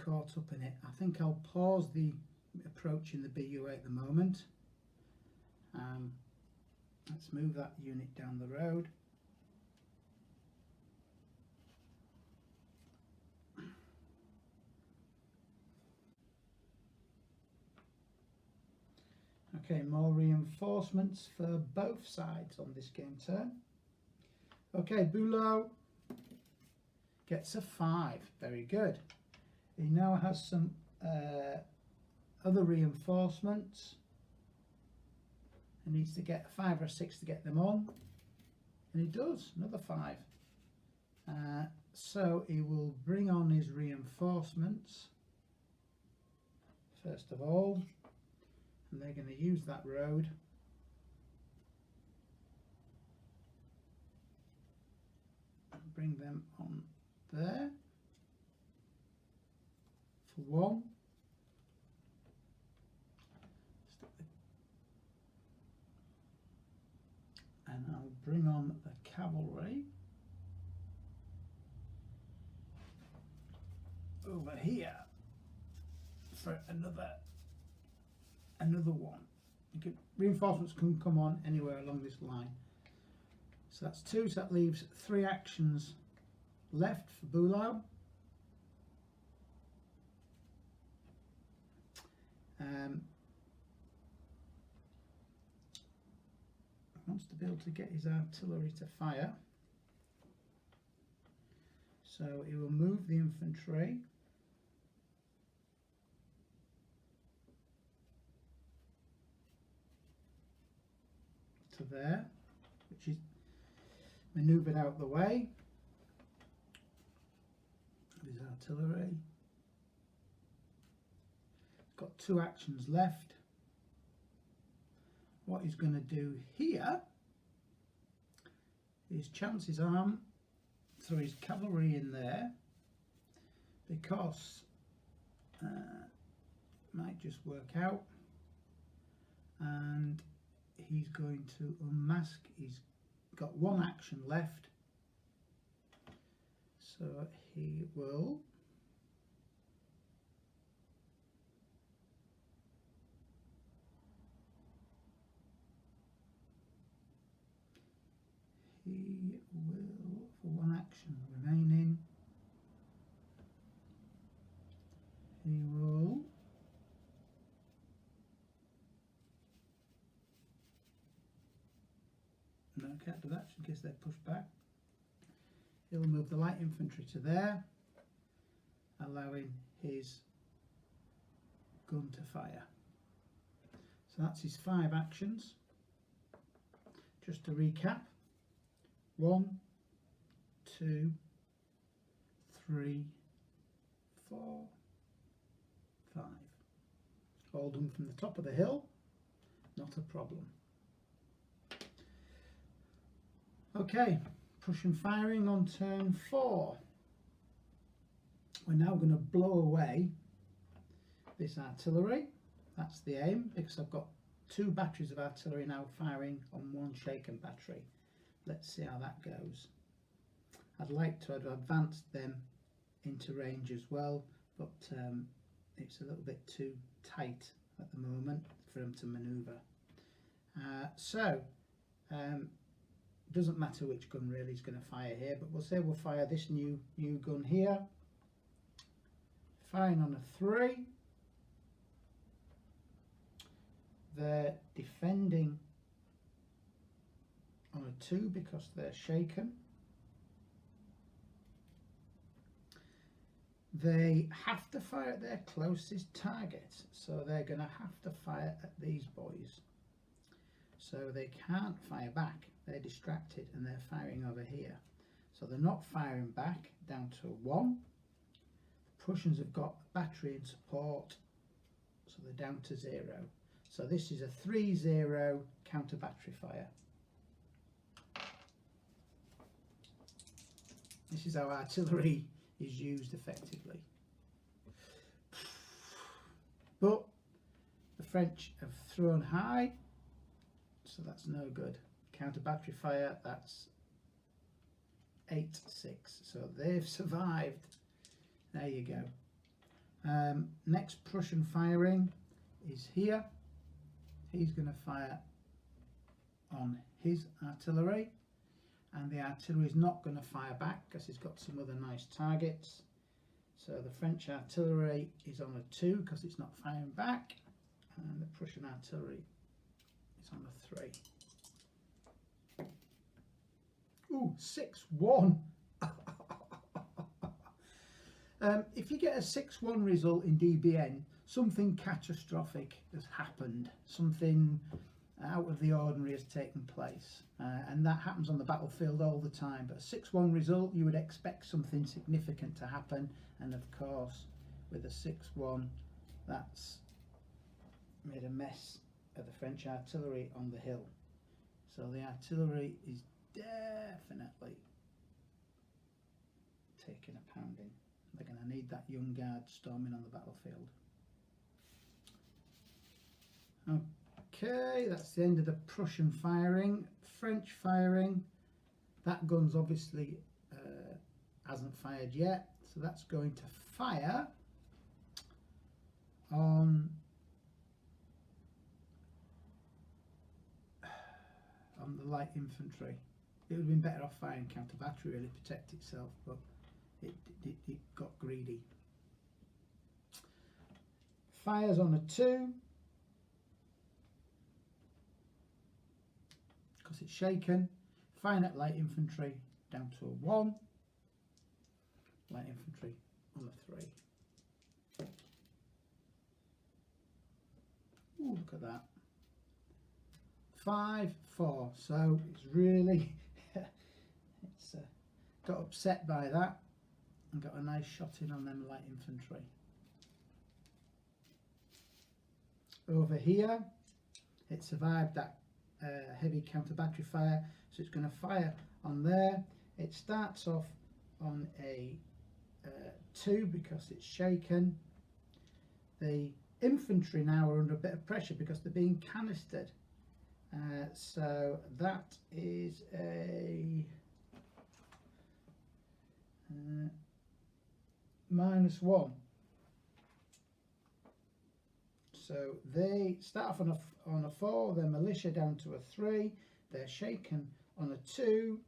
caught up in it. I think I'll pause the approach in the BUA at the moment. Let's move that unit down the road. Okay, more reinforcements for both sides on this game turn. Okay, Bulow gets a 5. Very good. He now has some other reinforcements. He needs to get a 5 or a 6 to get them on. And he does, another 5. So he will bring on his reinforcements first of all. And they're going to use that road. And bring them on there. For 1. And I'll bring on the cavalry over here for another 1. Reinforcements can come on anywhere along this line. So that's 2, so that leaves 3 actions left for Bulow. Wants to be able to get his artillery to fire. So he will move the infantry to there, which is manoeuvred out the way. His artillery. Got 2 actions left. What he's going to do here is chance his arm through his cavalry in there, because it might just work out, and he's going to unmask. He's got 1 action left, so he will for 1 action remaining, he will No, I can't do that in case they're pushed back. He'll move the light infantry to there, allowing his gun to fire. So that's his 5 actions. Just to recap: 1, 2, 3, 4, 5. All done from the top of the hill, not a problem. Okay, Prussian firing on turn 4. We're now going to blow away this artillery. That's the aim, because I've got 2 batteries of artillery now firing on 1 shaken battery. Let's see how that goes. I'd like to have advanced them into range as well, but it's a little bit too tight at the moment for them to manoeuvre. Doesn't matter which gun really is going to fire here, but we'll say we'll fire this new gun here. Firing on a 3. They're defending on a 2 because they're shaken. They have to fire at their closest target, so they're going to have to fire at these boys. So they can't fire back, they're distracted and they're firing over here. So they're not firing back, down to 1. The Prussians have got battery in support, so they're down to 0. So this is a 3-0 counter battery fire. This is how artillery is used effectively. But the French have thrown high, so that's no good. Counter battery fire, that's 8-6. So they've survived. There you go. Next Prussian firing is here. He's going to fire on his artillery, and the artillery is not going to fire back because he's got some other nice targets. So the French artillery is on a 2 because it's not firing back, and the Prussian artillery is on a 3. Ooh, 6-1. If you get a 6-1 result in DBN, something catastrophic has happened. Something out of the ordinary has taken place. And that happens on the battlefield all the time. But a 6-1 result, you would expect something significant to happen. And of course, with a 6-1, that's made a mess of the French artillery on the hill. So the artillery is definitely taking a pounding. They're going to need that young guard storming on the battlefield. Okay, that's the end of the Prussian firing. French firing, that gun's obviously hasn't fired yet, so that's going to fire on the light infantry. It would have been better off firing counter battery really, protect itself, but it got greedy. Fires on a 2 because it's shaken. Firing at light infantry, down to a 1. Light infantry on a 3. Ooh, look at that. 5-4. So it's really it's got upset by that and got a nice shot in on them light infantry. Over here, it survived that heavy counter battery fire, so it's going to fire on there. It starts off on a 2 because it's shaken. The infantry now are under a bit of pressure because they're being canistered. So that is a -1. So they start off on a 4, their militia down to a 3, they're shaken on a 2,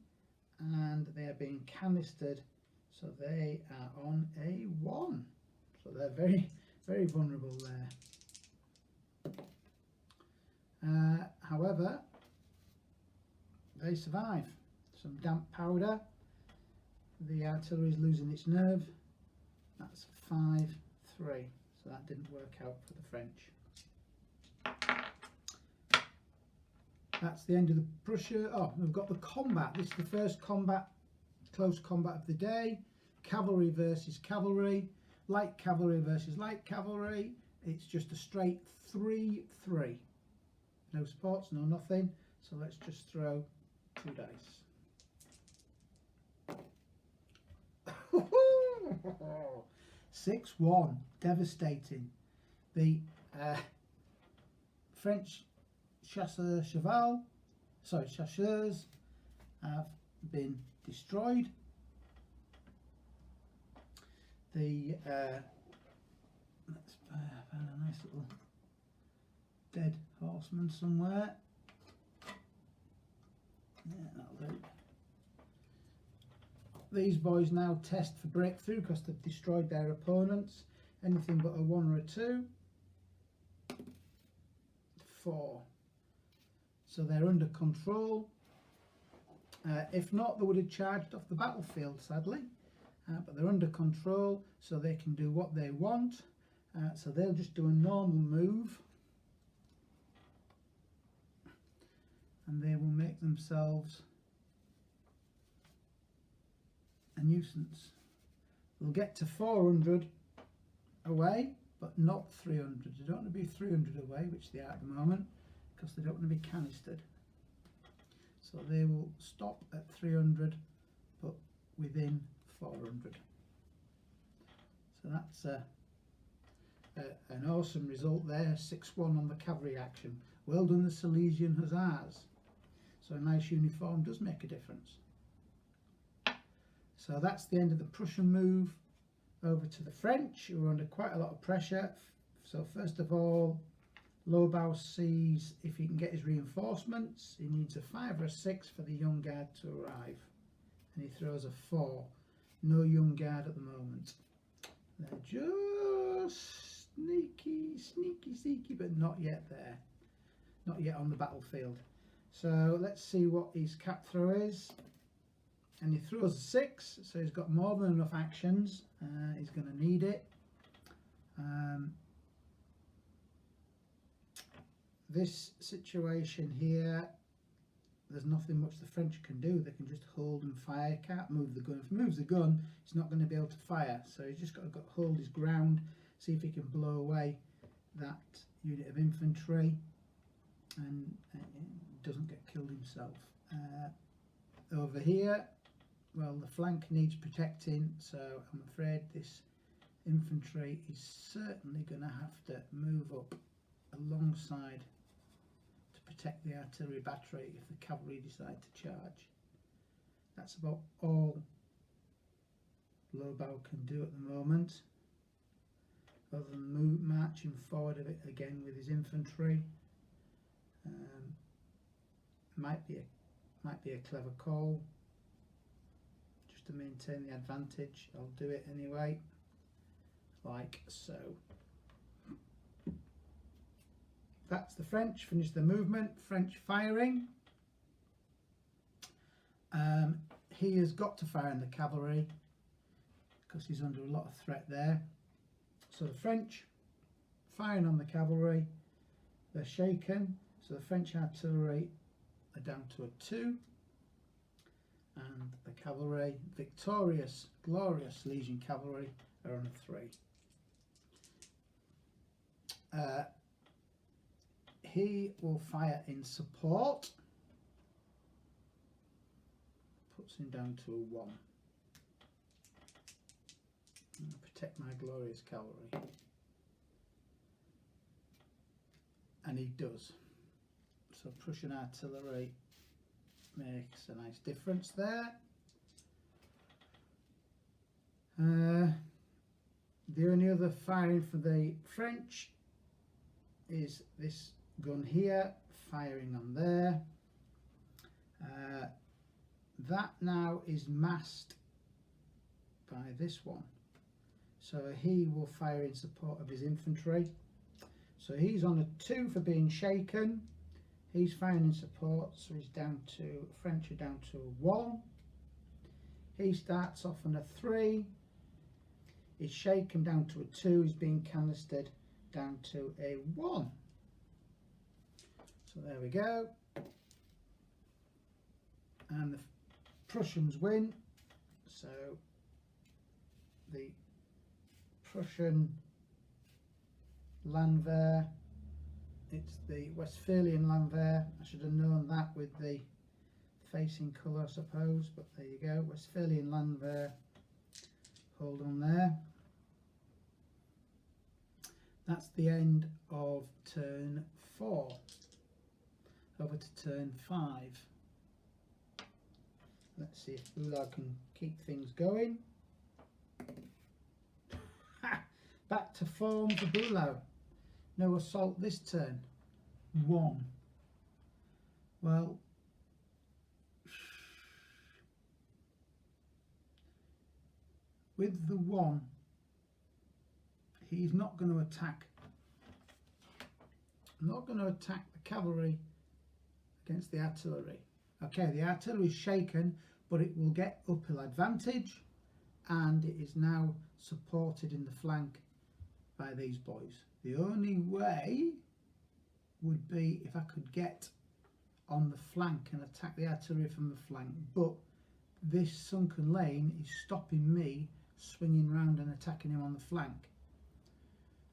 and they are being canistered, so they are on a 1. So they're very, very vulnerable there. However, they survive. Some damp powder. The artillery is losing its nerve. That's 5-3. So that didn't work out for the French. That's the end of the Prussia. Oh, we've got the combat. This is the first combat, close combat of the day. Cavalry versus cavalry. Light cavalry versus light cavalry. It's just a straight 3-3. No sports, no nothing. So let's just throw 2 dice. 6-1, devastating. The French chasseurs have been destroyed. The let's find a nice little dead horseman somewhere. Yeah, that'll do. These boys now test for breakthrough because they've destroyed their opponents. Anything but a 1 or a 2. 4. So they're under control. If not, they would have charged off the battlefield, sadly. But they're under control, so they can do what they want. So they'll just do a normal move. And they will make themselves a nuisance. We'll get to 400 away, but not 300. They don't want to be 300 away, which they are at the moment, because they don't want to be canistered. So they will stop at 300, but within 400. So that's an awesome result there. 6-1 on the cavalry action. Well done, the Silesian Hussars. So a nice uniform does make a difference. So that's the end of the Prussian move. Over to the French, who are under quite a lot of pressure. So first of all, Lobau sees if he can get his reinforcements. He needs a 5 or a 6 for the young guard to arrive. And he throws a 4. No young guard at the moment. They're just sneaky, but not yet there. Not yet on the battlefield. So let's see what his cap throw is. And he throws a 6, so he's got more than enough actions. He's going to need it. This situation here, there's nothing much the French can do. They can just hold and fire. Can't move the gun. If he moves the gun, he's not going to be able to fire. So he's just got to hold his ground, see if he can blow away that unit of infantry, and doesn't get killed himself. Over here, well, the flank needs protecting, so I'm afraid this infantry is certainly going to have to move up alongside to protect the artillery battery if the cavalry decide to charge. That's about all Lobau can do at the moment, other than marching forward a bit again with his infantry. Might be a clever call, just to maintain the advantage. I'll do it anyway, like so. That's the French, finished the movement. French firing. He has got to fire in the cavalry because he's under a lot of threat there. So the French firing on the cavalry, they're shaken, so the French artillery are down to a 2, and the cavalry, victorious, glorious Silesian cavalry, are on a 3. He will fire in support, puts him down to a 1. Protect my glorious cavalry, and he does. So Prussian artillery makes a nice difference there. The only other firing for the French is this gun here, firing on there. That now is masked by this one. So he will fire in support of his infantry. So he's on a 2 for being shaken. He's firing in support, so he's down to, French are down to 1. He starts off on a 3. He's shaken down to a 2. He's being canistered down to a 1. So there we go. And the Prussians win. So the Prussian Landwehr, it's the Westphalian Landwehr. I should have known that with the facing colour, I suppose, but there you go. Westphalian Landwehr, hold on there. That's the end of turn 4. Over to turn 5. Let's see if Bulau can keep things going. Back to form for Bulau. No assault this turn. 1. Well, with the 1, he's not going to attack. Not going to attack the cavalry against the artillery. Okay, the artillery is shaken, but it will get uphill advantage, and it is now supported in the flank by these boys. The only way would be if I could get on the flank and attack the artillery from the flank, but this sunken lane is stopping me swinging round and attacking him on the flank,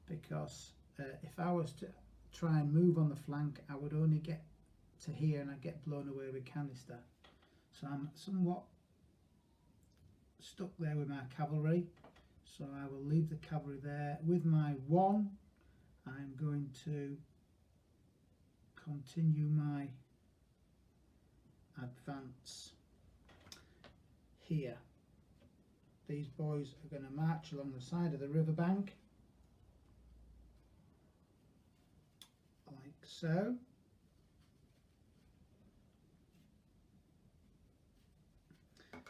because if I was to try and move on the flank, I would only get to here and I'd get blown away with canister. So I'm somewhat stuck there with my cavalry, so I will leave the cavalry there. With my 1, I'm going to continue my advance here. These boys are going to march along the side of the riverbank like so.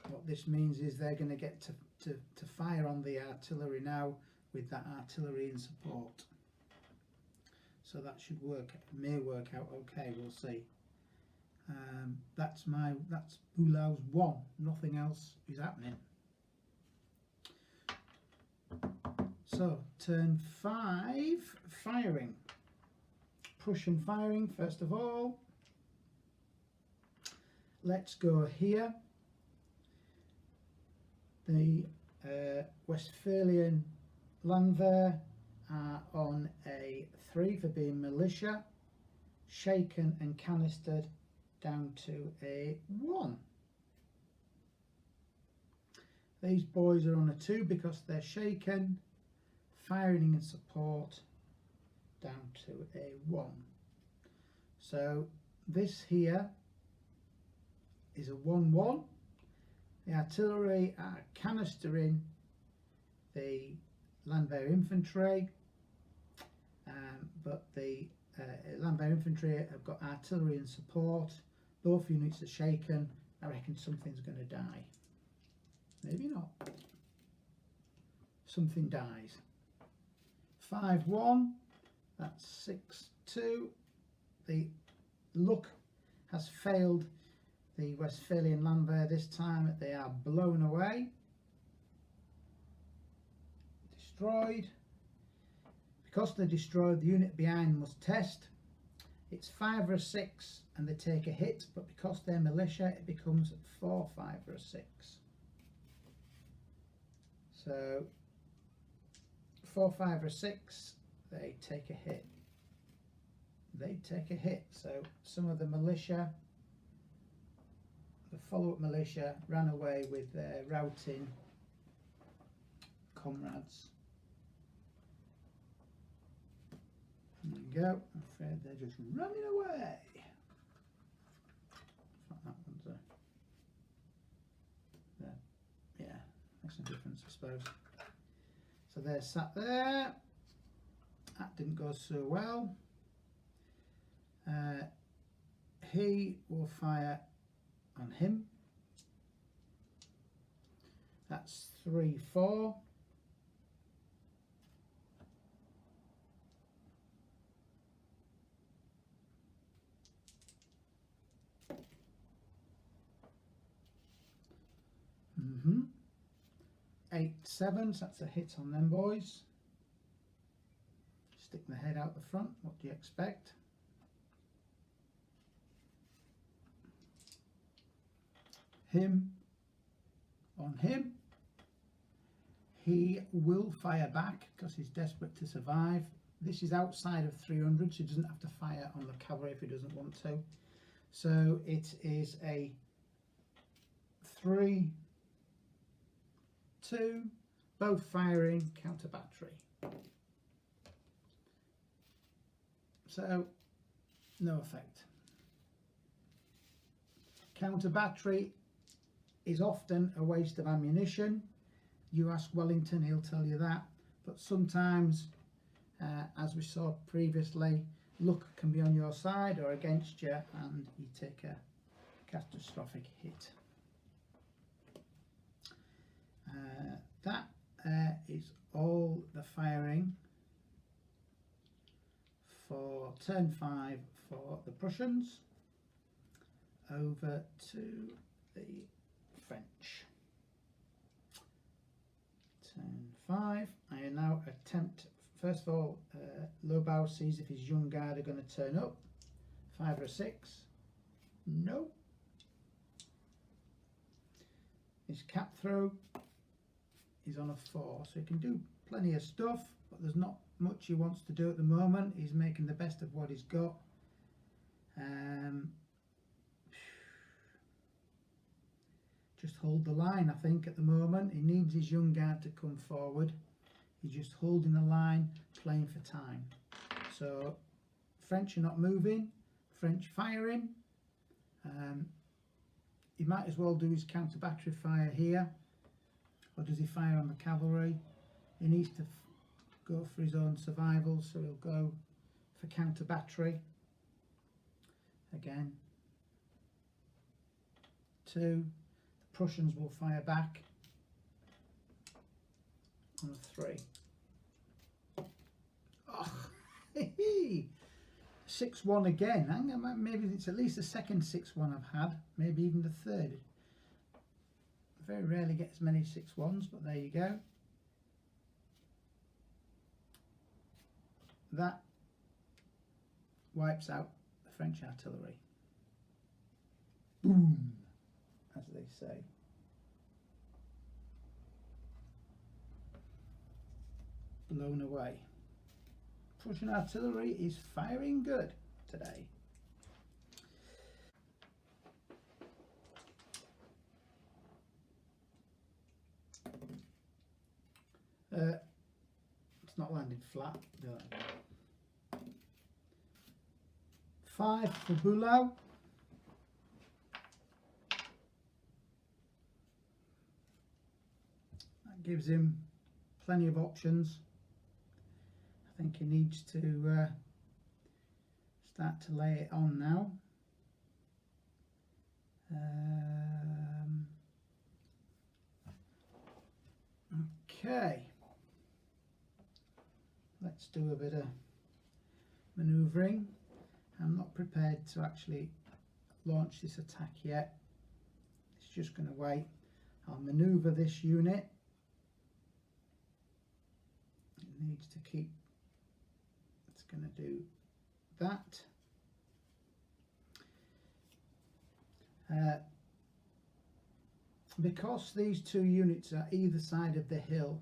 What this means is they're going to get to fire on the artillery now with that artillery in support. So that should work, may work out okay, we'll see. That's Bulau's 1, nothing else is happening. So turn 5, firing. Prussian firing first of all. Let's go here. The Westphalian Landwehr are on a 3 for being militia, shaken and canistered down to a 1. These boys are on a 2 because they're shaken, firing in support down to a 1. So this here is a 1-1. The artillery are canistering the Landwehr infantry, but the Landwehr infantry have got artillery in support. Both units are shaken. I reckon something's going to die. Maybe not. Something dies. 5-1. That's 6-2. The luck has failed the Westphalian Landwehr this time. They are blown away. Destroyed. Because they're destroyed, the unit behind must test. It's 5 or a 6 and they take a hit, but because they're militia it becomes 4, 5 or a 6. So 4, 5 or 6, they take a hit. They take a hit. So some of the militia, the follow-up militia, ran away with their routing comrades. There you go. I'm afraid they're just running away. That one's there. Yeah, makes no difference, I suppose. So they're sat there. That didn't go so well. He will fire on him. That's 3-4. 8-7, so that's a hit on them boys. Stick the head out the front, what do you expect? Him on him. He will fire back because he's desperate to survive. This is outside of 300, so he doesn't have to fire on the cavalry if he doesn't want to. So it is a 3-2, both firing, counter battery. So no effect. Counter battery is often a waste of ammunition. You ask Wellington, he'll tell you that. But sometimes, as we saw previously, luck can be on your side or against you, and you take a catastrophic hit. That is all the firing for turn 5 for the Prussians. Over to the French. Turn 5. I now attempt, first of all, Lobau sees if his young guard are going to turn up. 5 or 6. No. His cap throw is on a 4, so he can do plenty of stuff, but there's not much he wants to do at the moment. He's making the best of what he's got. Just hold the line, I think, at the moment. He needs his young guard to come forward. He's just holding the line, playing for time. So French are not moving, French firing. He might as well do his counter battery fire here, or does he fire on the cavalry? He needs to go for his own survival, so he'll go for counter battery again. 2. The Prussians will fire back on a 3. Oh, 6-1 again. Hang on, maybe it's at least the second 6-1 I've had, maybe even the third. Very rarely get as many 6-1s, but there you go. That wipes out the French artillery. Boom, as they say. Blown away. Prussian artillery is firing good today. It's not landed flat. No. 5 for Bulow. That gives him plenty of options. I think he needs to start to lay it on now. Okay, let's do a bit of manoeuvring. I'm not prepared to actually launch this attack yet. It's just going to wait. I'll manoeuvre this unit. It needs to keep. It's going to do that. Because these two units are either side of the hill,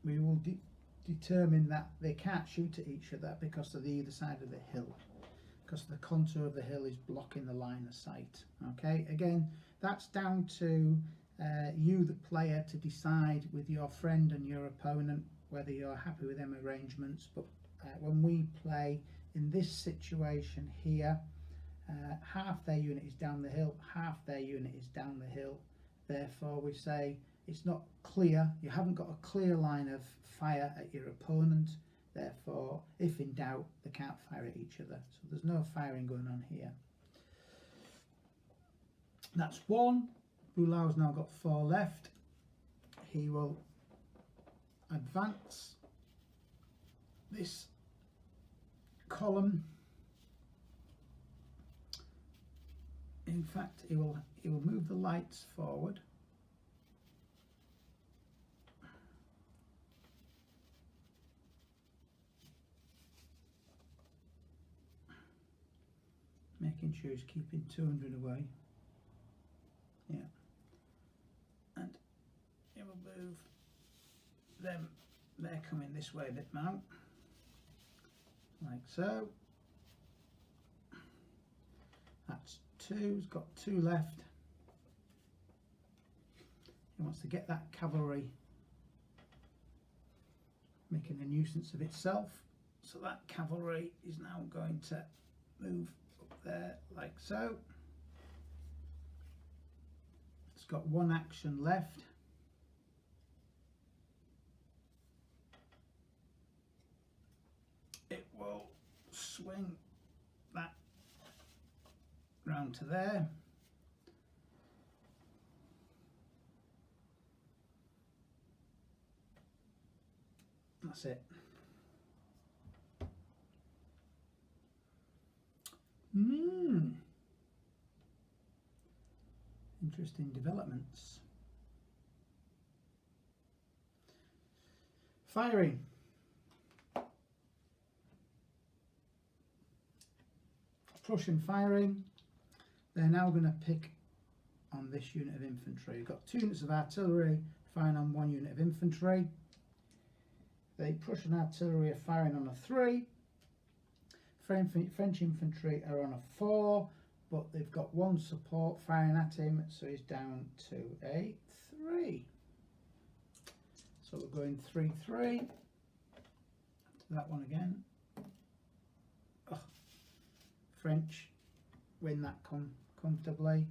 we will determine that they can't shoot at each other because of the either side of the hill, because the contour of the hill is blocking the line of sight. Okay, again, that's down to you, the player, to decide with your friend and your opponent whether you're happy with them arrangements. But when we play in this situation here, half their unit is down the hill, half their unit is down the hill. Therefore we say it's not clear, you haven't got a clear line of fire at your opponent. Therefore, if in doubt, they can't fire at each other. So there's no firing going on here. That's 1. Bulow's now got 4 left. He will advance this column In fact, he will move the lights forward. Making sure he's keeping 200 away. Yeah. And he will move them. They're coming this way a bit now. Like so. That's 2. He's got 2 left. He wants to get that cavalry making a nuisance of itself. So that cavalry is now going to move up there like so. It's got 1 action left. It will swing that round to there. That's it. Interesting developments. Firing. Prussian firing. They're now going to pick on this unit of infantry. We've got 2 units of artillery firing on 1 unit of infantry. The Prussian artillery are firing on a 3. French infantry are on a 4, but they've got 1 support firing at him, so he's down to a 3. So we're going 3-3. To that one again. Oh, French win that comfortably.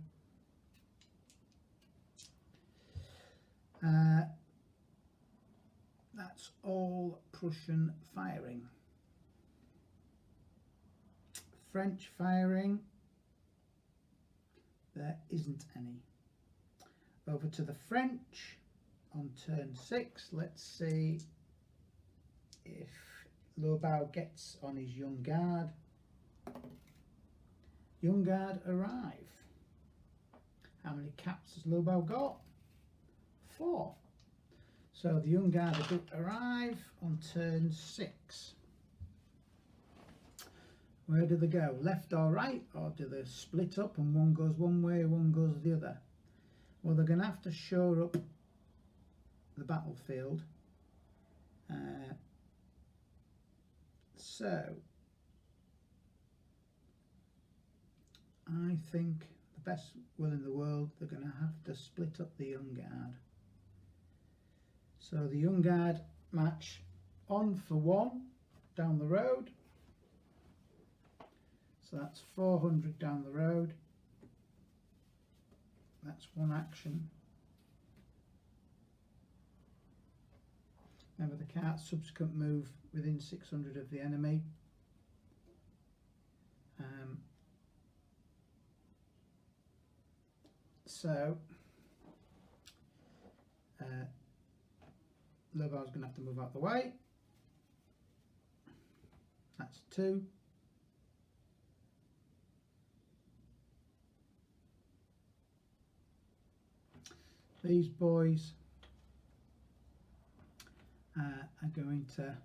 That's all Prussian firing. French firing, there isn't any. Over to the French on turn 6. Let's see if Lobau gets on his Young Guard. Young Guard arrive. How many caps has Lobau got? 4. So the Young Guard arrive on turn 6. Where do they go? Left or right? Or do they split up and one goes one way, one goes the other? Well, they're going to have to shore up the battlefield. So I think the best will in the world, they're going to have to split up the Young Guard. So the Young Guard match on for 1 down the road. So that's 400 down the road. That's 1 action. Remember, they can't subsequent move within 600 of the enemy. Lobau's going to have to move out the way. That's 2. These boys are going to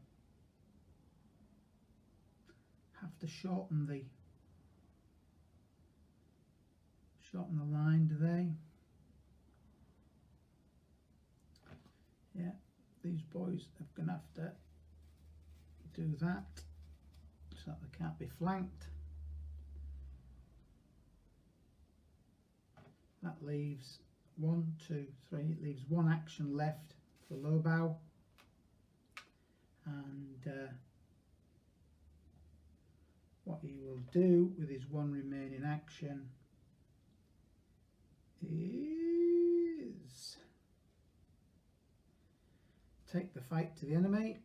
have to shorten the line, do they? Yeah, these boys are going to have to do that so that they can't be flanked. That leaves 1, 2, 3. It leaves 1 action left for Lobau, and what he will do with his 1 remaining action is take the fight to the enemy.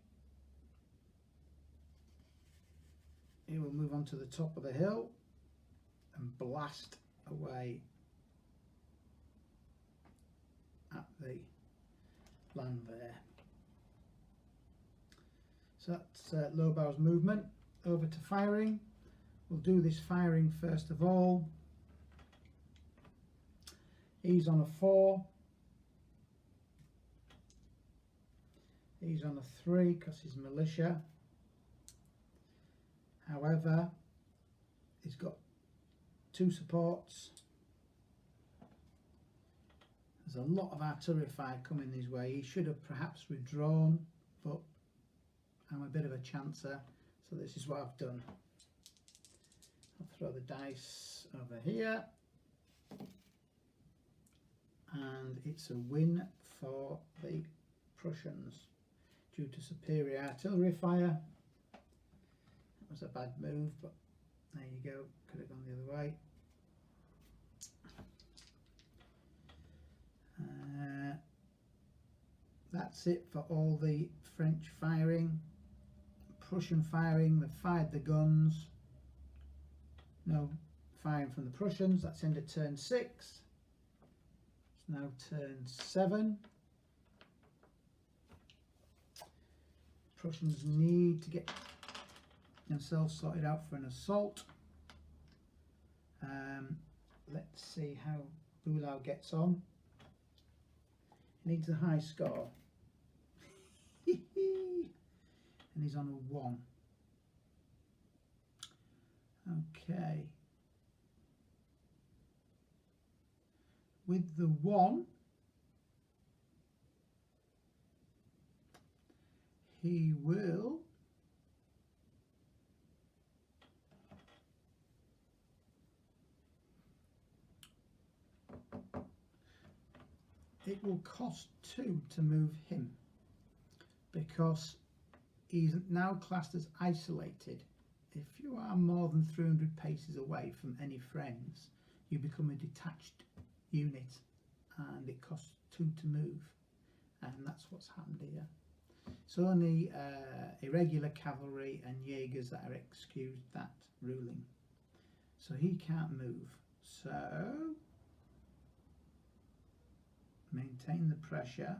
He will move on to the top of the hill and blast away at the land there. So that's Lobau's movement. Over to firing. We'll do this firing first of all He's on a 4. He's on a 3 because he's militia. However, he's got 2 supports. There's a lot of artillery fire coming his way. He should have perhaps withdrawn, but I'm a bit of a chancer, so this is what I've done. I'll throw the dice over here, and it's a win for the Prussians due to superior artillery fire. That was a bad move, but there you go, could have gone the other way. That's it for all the French firing. Prussian firing, they fired the guns. No firing from the Prussians. That's end of turn 6. It's now turn 7. Prussians need to get themselves sorted out for an assault. Let's see how Bulow gets on. He needs a high score. And he's on a 1. Okay. With the 1, he will it will cost 2 to move him, because he's now classed as isolated. If you are more than 300 paces away from any friends, you become a detached unit, and it costs 2 to move, and that's what's happened here. It's only irregular cavalry and Jaegers that are excused that ruling, so he can't move. So maintain the pressure.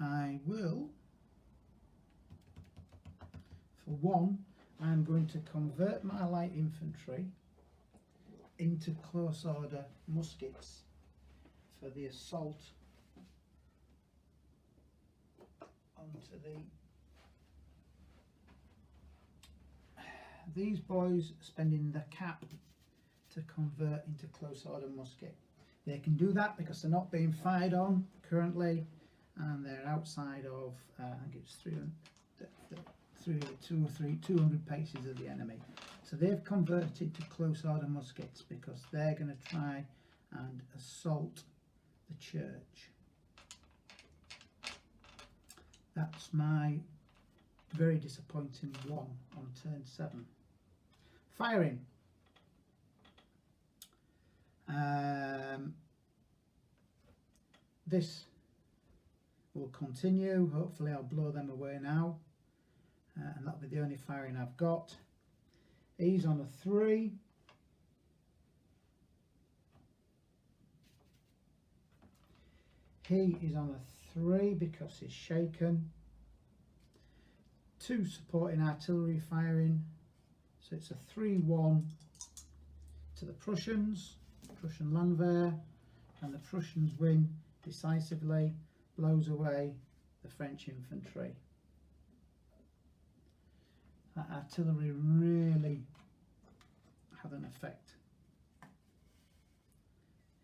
I will, for 1, I'm going to convert my light infantry into close order muskets for the assault onto these boys spending the cap to convert into close order musket. They can do that because they're not being fired on currently, and they're outside of I think it's 200 paces of the enemy. So they've converted to close order muskets because they're going to try and assault the church. That's my very disappointing 1 on turn 7. Firing. This will continue. Hopefully I'll blow them away now, and that'll be the only firing I've got. He's on a 3. He is on a 3 because he's shaken. 2 supporting artillery firing, so it's a 3-1 to the Prussians, Prussian Landwehr, and the Prussians win decisively, blows away the French infantry. That artillery really had an effect.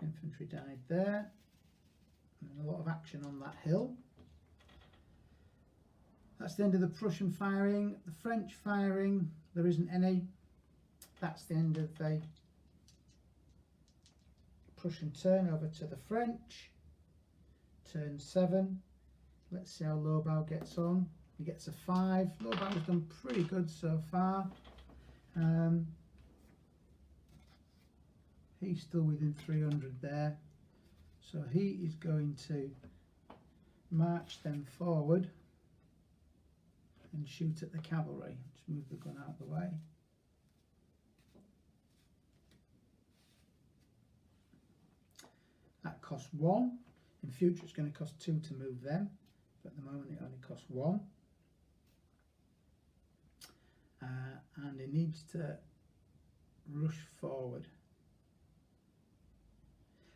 Infantry died there, and a lot of action on that hill. That's the end of the Prussian firing. The French firing, there isn't any. That's the end of the Prussian turn. Over to the French. Turn 7. Let's see how Lobau gets on. He gets a 5. Lobau's done pretty good so far. He's still within 300 there. So he is going to march them forward and shoot at the cavalry. Just move the gun out of the way. That costs 1. In future it's going to cost 2 to move them, but at the moment it only costs 1. And he needs to rush forward.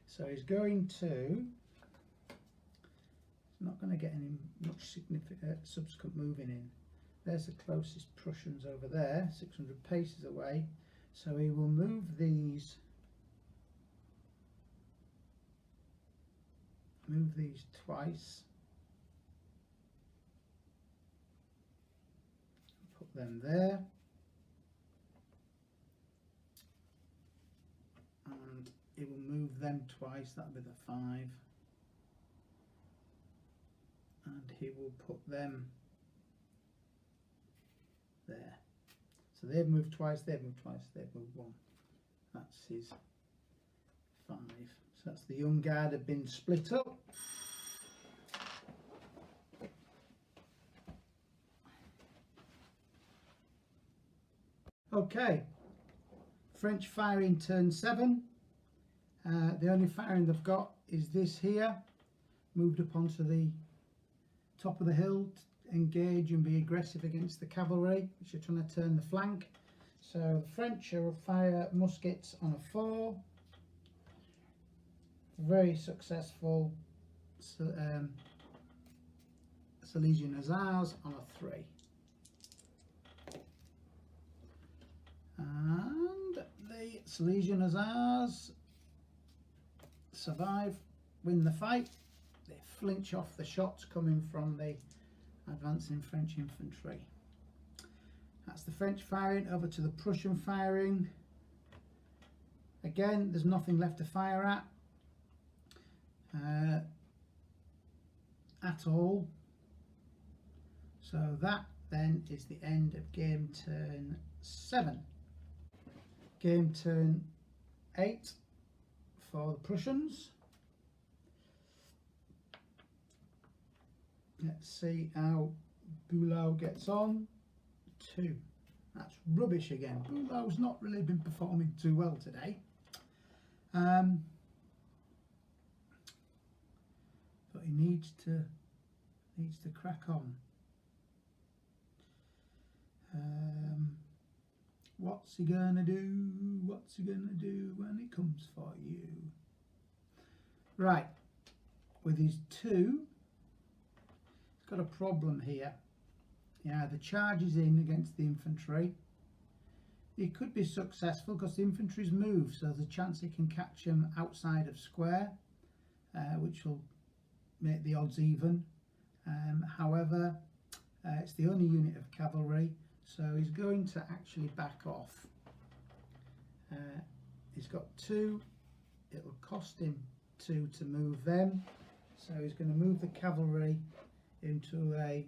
So he's going to, not going to get any much significant subsequent moving in. There's the closest Prussians over there, 600 paces away. So he will move these twice, put them there, and he will move them twice, that'll be the 5, and he will put them there. So they've moved twice, they've moved twice, they've moved 1. That's his 5. So that's the young guard have been split up. Okay, French firing turn 7. The only firing they've got is this here, moved up onto the top of the hill to engage and be aggressive against the cavalry, which are trying to turn the flank. So the French will fire muskets on a 4. Very successful. Silesian Hussars on a 3. And the Silesian Hussars survive, win the fight. They flinch off the shots coming from the advancing French infantry. That's the French firing. Over to the Prussian firing. Again, there's nothing left to fire at all. So that then is the end of game turn 7. Game turn 8 for the Prussians. Let's see how Bulow gets on. 2. That's rubbish again. Bulow's not really been performing too well today. But he needs to crack on. What's he gonna do? What's he gonna do when it comes for you? Right, with his 2, he's got a problem here. He either charges in against the infantry. He could be successful because the infantry's moved, so there's a chance he can catch him outside of square, which will make the odds even. However, it's the only unit of cavalry, so he's going to actually back off. He's got 2. It'll cost him 2 to move them, so he's going to move the cavalry into a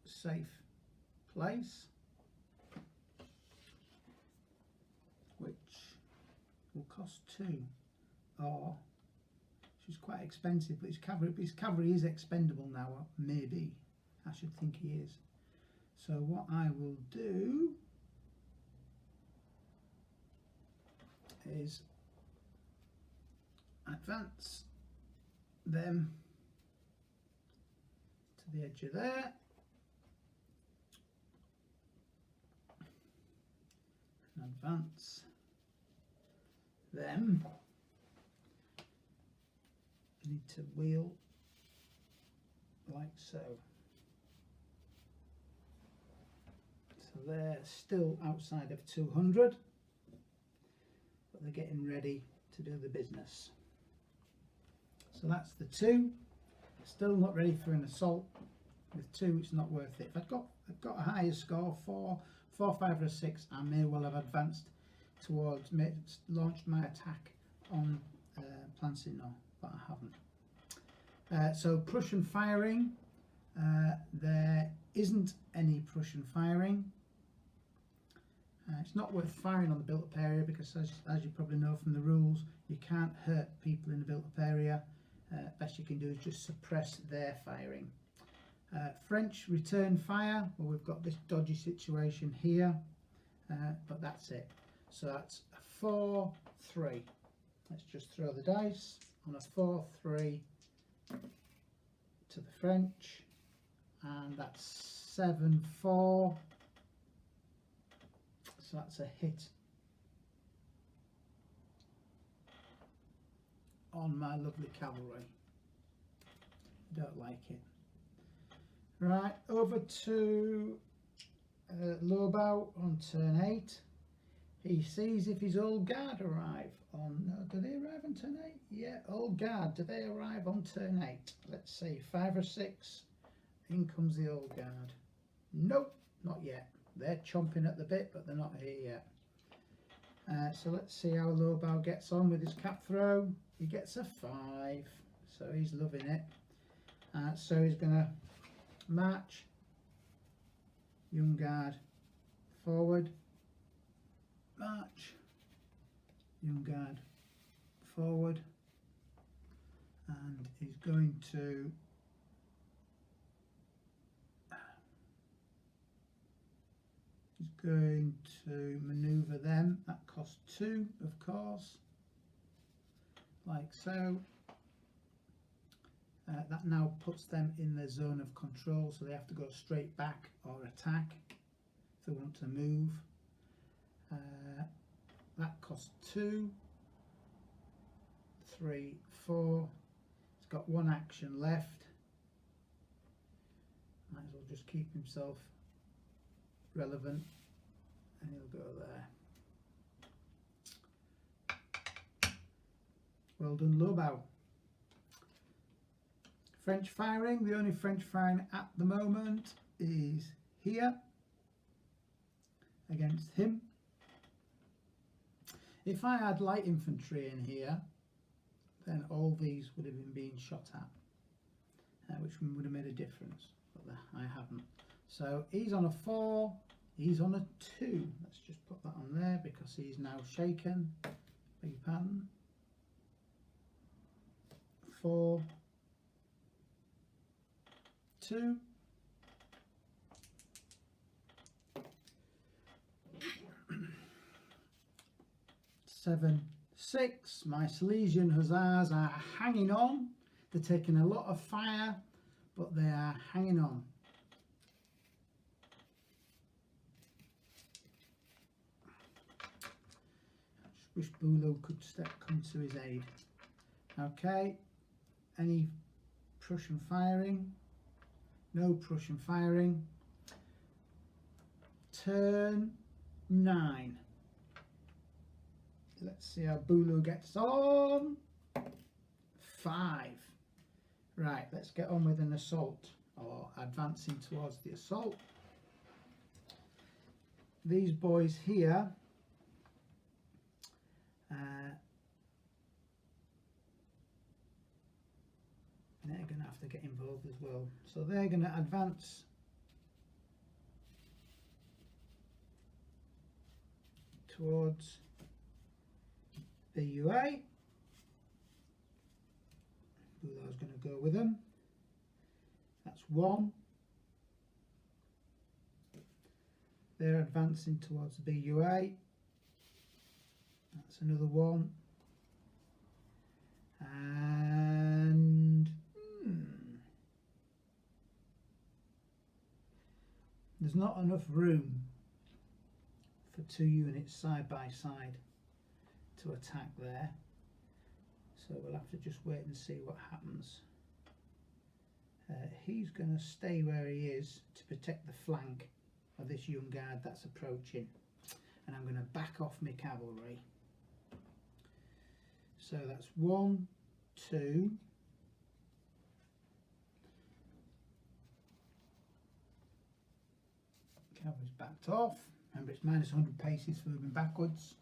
safe place, which will cost 2, or she's quite expensive, but his cavalry is expendable now, maybe. I should think he is. So what I will do is advance them to the edge of there, and advance them. Need to wheel like so. So they're still outside of 200, but they're getting ready to do the business. So that's the 2. Still not ready for an assault. With 2, it's not worth it. If I've got a higher score, 4, 5 or 6, I may well have advanced towards, launched my attack on Plancenoit, but I haven't. So Prussian firing, there isn't any Prussian firing. It's not worth firing on the built-up area because, as you probably know from the rules, you can't hurt people in the built-up area. Best you can do is just suppress their firing. French return fire, well, we've got this dodgy situation here, but that's it. So that's a 4-3. Let's just throw the dice on a 4-3 to the French, and that's 7-4. So that's a hit on my lovely cavalry. Don't like it. Right, over to Lobau on turn 8. He sees if his old guard arrive on... No, do they arrive on turn 8? Yeah, old guard. Do they arrive on turn 8? Let's see, 5 or 6. In comes the old guard. Nope, not yet. They're chomping at the bit, but they're not here yet. So let's see how Lobau gets on with his cap throw. He gets a 5, so he's loving it. So he's going to march, young guard, forward, march, young guard, forward, and he's going to manoeuvre them. That costs 2, of course, like so. That now puts them in their zone of control, so they have to go straight back or attack if they want to move. That costs 2, 3, 4. He's got 1 action left. Might as well just keep himself relevant, and he'll go there. Well done, Lobau. French firing. The only French firing at the moment is here against him. If I had light infantry in here, then all these would have been being shot at, which would have made a difference, but I haven't. So he's on a 4, he's on a 2. Let's just put that on there because he's now shaken. Beg your pardon. 4, 2. Seven, 6. My Silesian Hussars are hanging on. They're taking a lot of fire, but they are hanging on. I just wish Bülow could come to his aid. Okay, any Prussian firing? No Prussian firing. Turn 9. Let's see how Bülow gets on. 5. Right, let's get on with an assault, or advancing towards the assault. These boys here they're going to have to get involved as well. So they're going to advance towards the UA. Bülow's going to go with them. That's 1. They're advancing towards the BUA. That's another 1. And there's not enough room for 2 units side by side to attack there, so we'll have to just wait and see what happens. He's going to stay where he is to protect the flank of this young guard that's approaching, and I'm going to back off my cavalry. So that's 1, 2, cavalry's backed off. Remember, it's minus 100 paces for moving backwards.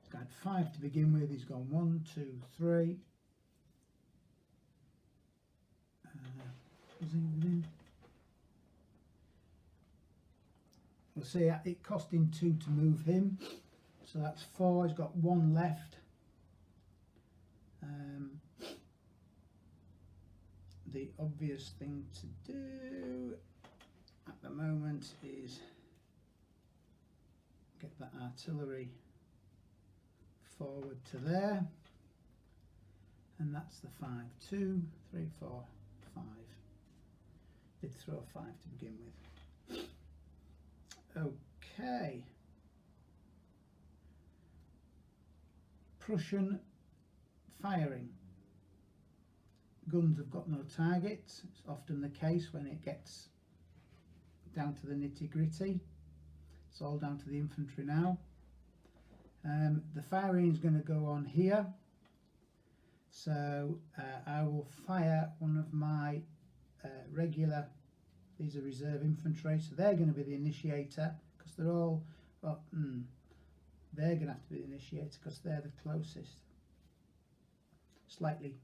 He's got 5 to begin with. He's gone 1, 2, 3. We'll see, it cost him 2 to move him, so that's 4. He's got 1 left. The obvious thing to do at the moment is get that artillery forward to there, and that's the 5. 2, 3, 4, 5. Did throw a 5 to begin with. Okay. Prussian firing. Guns have got no targets. It's often the case when it gets down to the nitty-gritty. It's all down to the infantry now. The firing is going to go on here. So I will fire one of my regular, these are reserve infantry, so they're going to be the initiator, because they're all, well, they're going to have to be the initiator because they're the closest. Slightly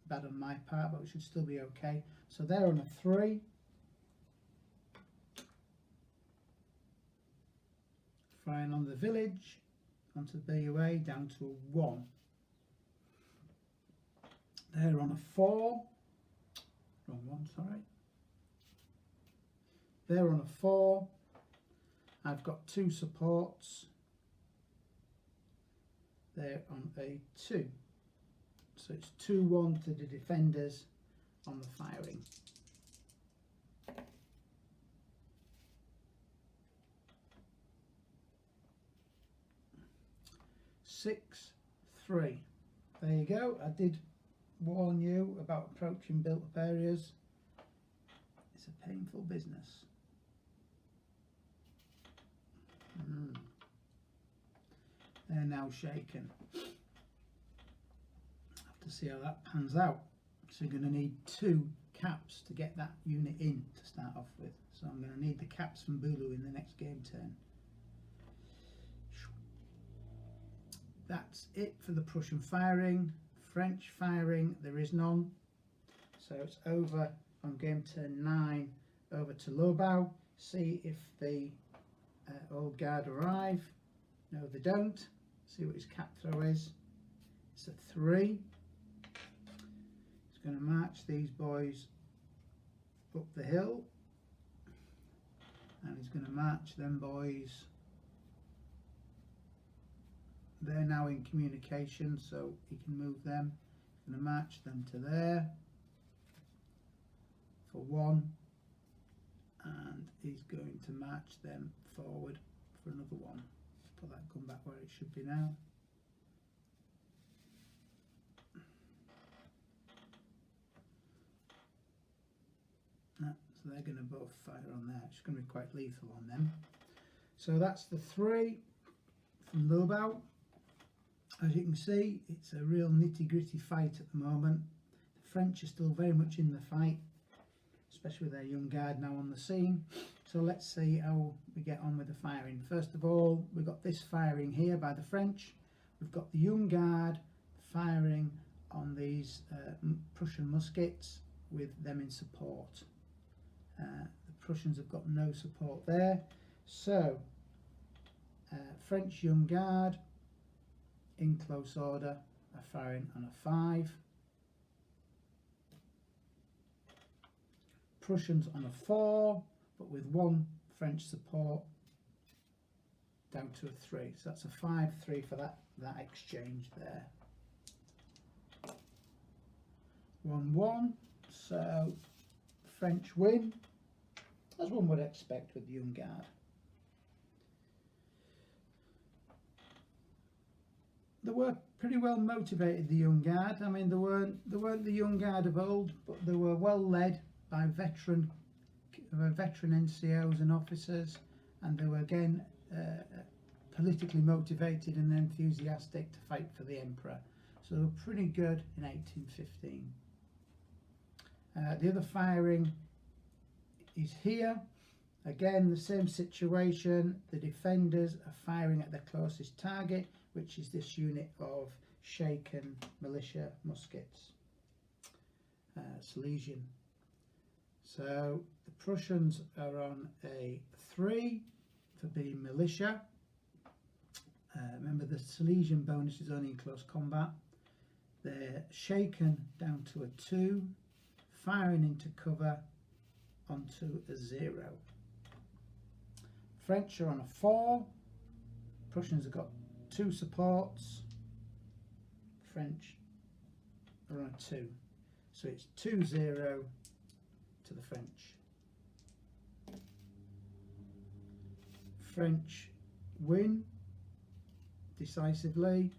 bad on my part, but it should still be okay. So they're on a 3. Firing on the village, onto the BUA, down to a 1. They're on a 4. Wrong one, sorry. They're on a 4. I've got 2 supports. They're on a 2. So it's 2-1 to the defenders on the firing. Six, 3. There you go. I did warn you about approaching built-up areas. It's a painful business. They're now shaken. Have to see how that pans out. So you're going to need 2 caps to get that unit in to start off with. So I'm going to need the caps from Bulu in the next game turn. That's it for the Prussian firing. French firing, there is none. So it's over on game turn 9, over to Lobau. See if the old guard arrive. No, they don't. See what his cap throw is. It's a 3. He's going to march these boys up the hill. And he's going to march them boys. They're now in communication, so he can move them. He's going to march them to there for 1, and he's going to march them forward for another 1. Put that gun back where it should be now. So they're going to both fire on there. It's going to be quite lethal on them. So that's the 3 from Lobau. As you can see, it's a real nitty-gritty fight at the moment. The French are still very much in the fight, especially with their young guard now on the scene. So let's see how we get on with the firing. First of all, we've got this firing here by the French. We've got the young guard firing on these Prussian muskets with them in support. The Prussians have got no support there. So, French young guard in close order are firing on a 5. Prussians on a 4, but with 1 French support down to a 3. So that's a 5-3 for that exchange there. 1-1. So French win, as one would expect with the young guard. They were pretty well motivated, the young guard. I mean, they weren't the young guard of old, but they were well led by veteran NCOs and officers, and they were again politically motivated and enthusiastic to fight for the emperor. So they were pretty good in 1815. The other firing is here. Again, the same situation. The defenders are firing at their closest target, which is this unit of shaken militia muskets, Silesian. So the Prussians are on a 3 for being militia. Remember, the Silesian bonus is only in close combat. They're shaken down to a 2, firing into cover onto a 0. French are on a 4. Prussians have got 2 supports. French are on a 2. So it's 2-0 to the French. French win decisively.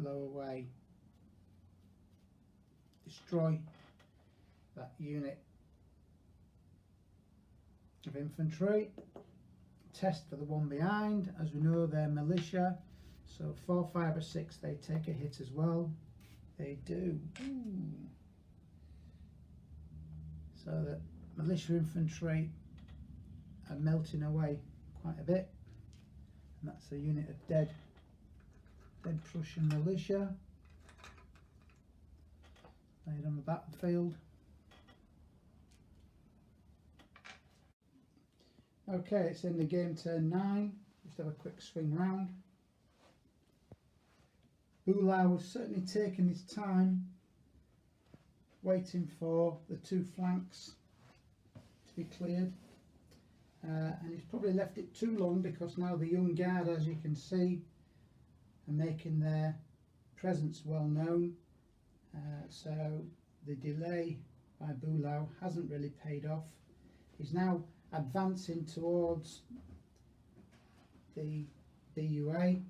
blow away, destroy that unit of infantry. Test for the one behind. As we know, they're militia, so 4, 5 or 6 they take a hit as well. They do. Ooh. So that militia infantry are melting away quite a bit, and that's a unit of dead Prussian militia laid on the battlefield. Okay, it's in the game turn 9. Just have a quick swing round. Bulau was certainly taking his time, waiting for the 2 flanks to be cleared, and he's probably left it too long, because now the Young Guard, as you can see, are making their presence well known. So the delay by Bulau hasn't really paid off. He's now advancing towards the BUA,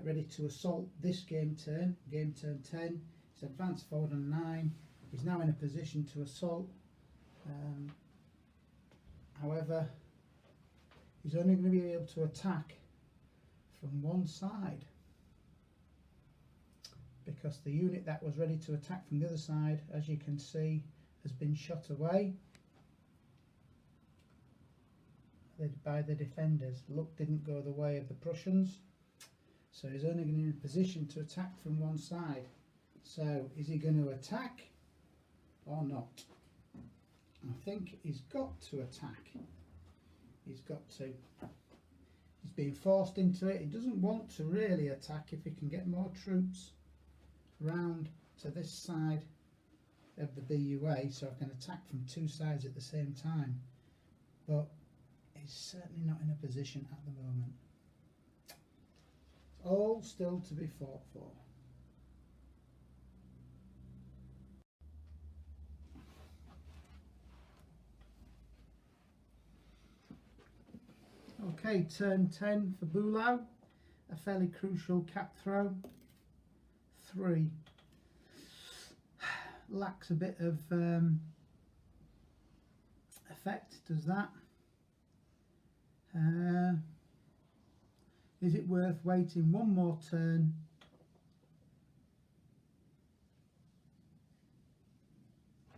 ready to assault this game turn 10. He's advanced forward on 9. He's now in a position to assault. However, he's only going to be able to attack from one side, because the unit that was ready to attack from the other side, as you can see, has been shot away by the defenders. Luck didn't go the way of the Prussians, so he's only going to be in a position to attack from one side. So is he going to attack or not? I think he's got to attack. He's got to. He's being forced into it. He doesn't want to really attack if he can get more troops round to this side of the BUA, so I can attack from 2 sides at the same time. But he's certainly not in a position at the moment. It's all still to be fought for. Okay, turn 10 for Bulau. A fairly crucial cap throw. 3. Lacks a bit of effect, does that? Is it worth waiting one more turn?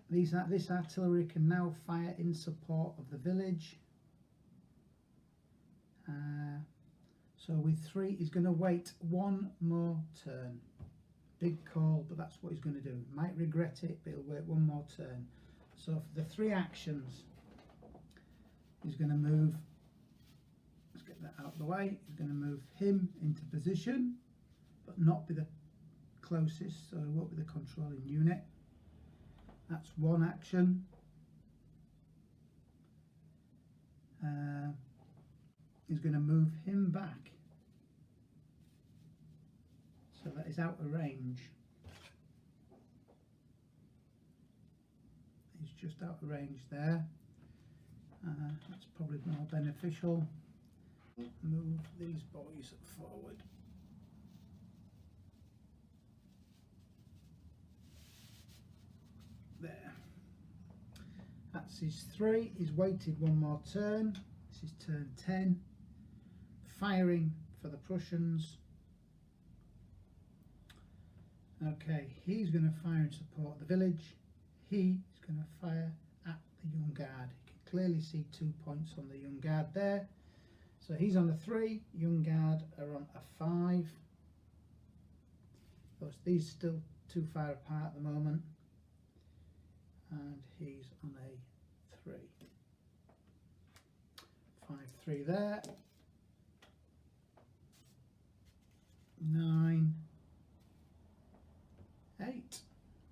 This artillery can now fire in support of the village. So with 3, he's going to wait one more turn. Big call, but that's what he's going to do. Might regret it, but he'll wait one more turn. So for the 3 actions, he's going to move. Let's get that out of the way. He's going to move him into position, but not be the closest, so he won't be the controlling unit. That's one action. He's going to move him back so that he's out of range. He's just out of range there. That's probably more beneficial. Move these boys forward. There. That's his 3. He's waited one more turn. This is turn 10. Firing for the Prussians. Okay, he's going to fire in support of the village. He's going to fire at the Young Guard. You can clearly see 2 points on the Young Guard there. So he's on a 3, Young Guard are on a 5. These still too far apart at the moment. And he's on a 3. 5-3 there. 9, 8.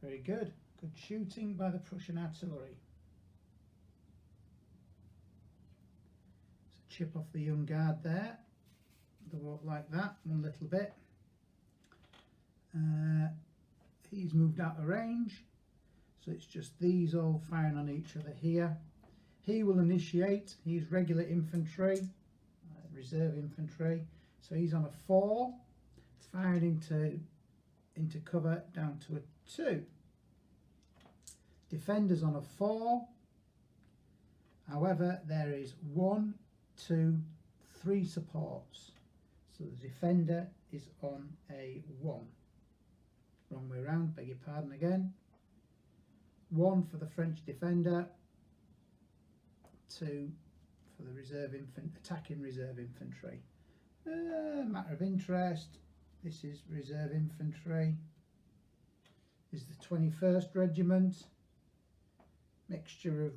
Very good. Good shooting by the Prussian artillery. So chip off the Young Guard there. They walk like that, one little bit. He's moved out of range, so it's just these all firing on each other here. He will initiate. He's regular infantry, reserve infantry, so he's on a 4. firing into cover down to a 2. Defenders on a 4. However, there is 1, 2, 3 supports. So the defender is on a 1. Wrong way around, beg your pardon again. 1 for the French defender, 2 for the reserve attacking reserve infantry. Matter of interest, this is reserve infantry. This is the 21st Regiment, mixture of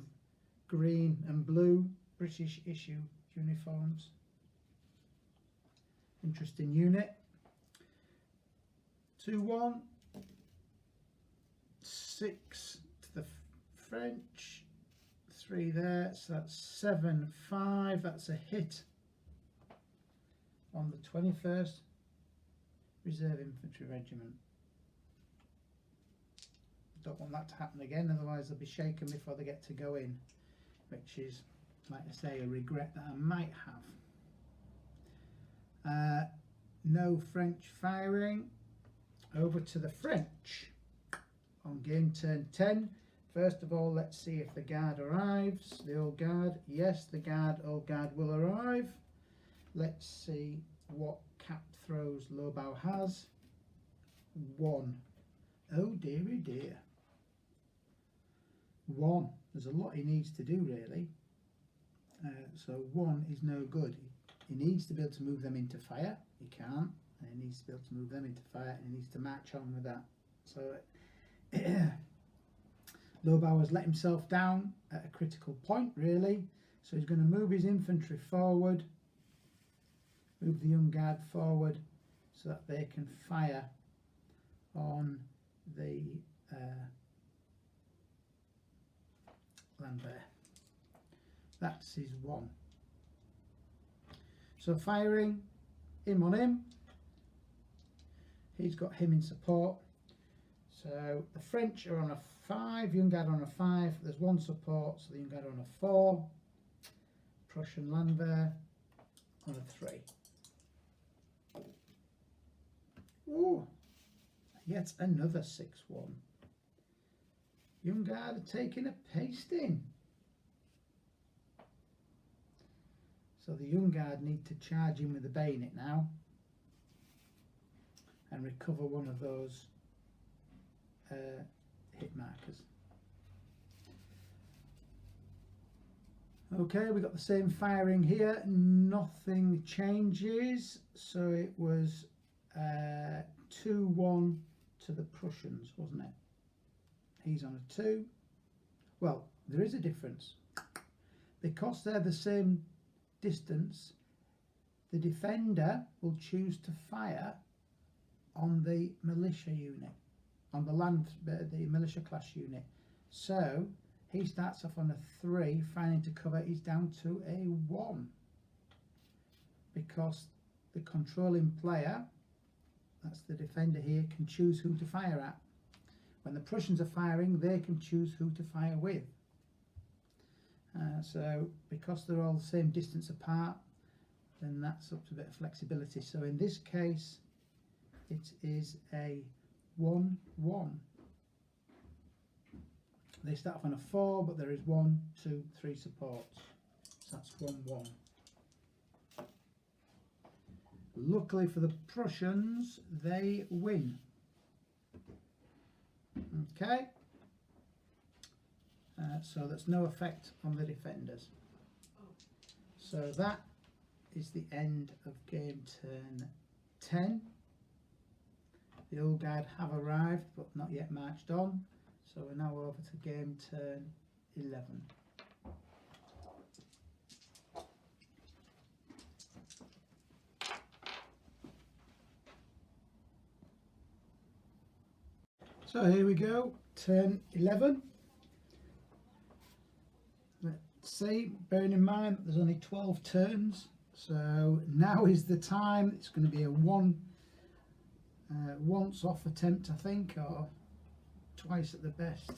green and blue, British issue uniforms. Interesting unit. 2-1, 6 to the French, 3 there, so that's 7-5. That's a hit on the 21st Reserve Infantry Regiment. Don't want that to happen again, otherwise they'll be shaken before they get to go in, which is, like I say, a regret that I might have. No French firing. Over to the French on game turn 10. First of all, let's see if the guard arrives. The old guard, yes, the old guard will arrive. Let's see what cap throws Lobau has. 1. Oh dearie dear. 1. There's a lot he needs to do, really. So 1 is no good. He needs to be able to move them into fire. He can't. And he needs to be able to move them into fire, and he needs to march on with that. So Lobau has let himself down at a critical point, really. So he's going to move his infantry forward, move the young guard forward, so that they can fire on the Lambert. That's his 1. So firing, him on him. He's got him in support. So the French are on a 5, young guard on a 5. There's 1 support, so the young guard on a 4. Prussian Landwehr on a 3. Ooh, yet another 6-1. Young guard are taking a pasting. So the young guard need to charge in with the bayonet now and recover one of those hit markers. Okay, we got the same firing here. Nothing changes. So it was 2-1 to the Prussians, wasn't it? He's on a 2. Well, there is a difference. Because they're the same distance, the defender will choose to fire on the militia unit, on the militia class unit. So he starts off on a 3, firing to cover. He's down to a 1 because the controlling player, that's the defender here, can choose who to fire at. When the Prussians are firing, they can choose who to fire with. So because they're all the same distance apart, then that's up to a bit of flexibility. So in this case, it is a 1-1. They start off on a 4, but there is 1, 2, 3 supports. So that's 1-1. Luckily for the Prussians, they win. Okay. So there's no effect on the defenders. So that is the end of game turn 10. The old guard have arrived but not yet marched on. So we're now over to game turn 11. So here we go, turn 11. Let's see, bearing in mind that there's only 12 turns, so now is the time. It's going to be a once off attempt, I think, or twice at the best.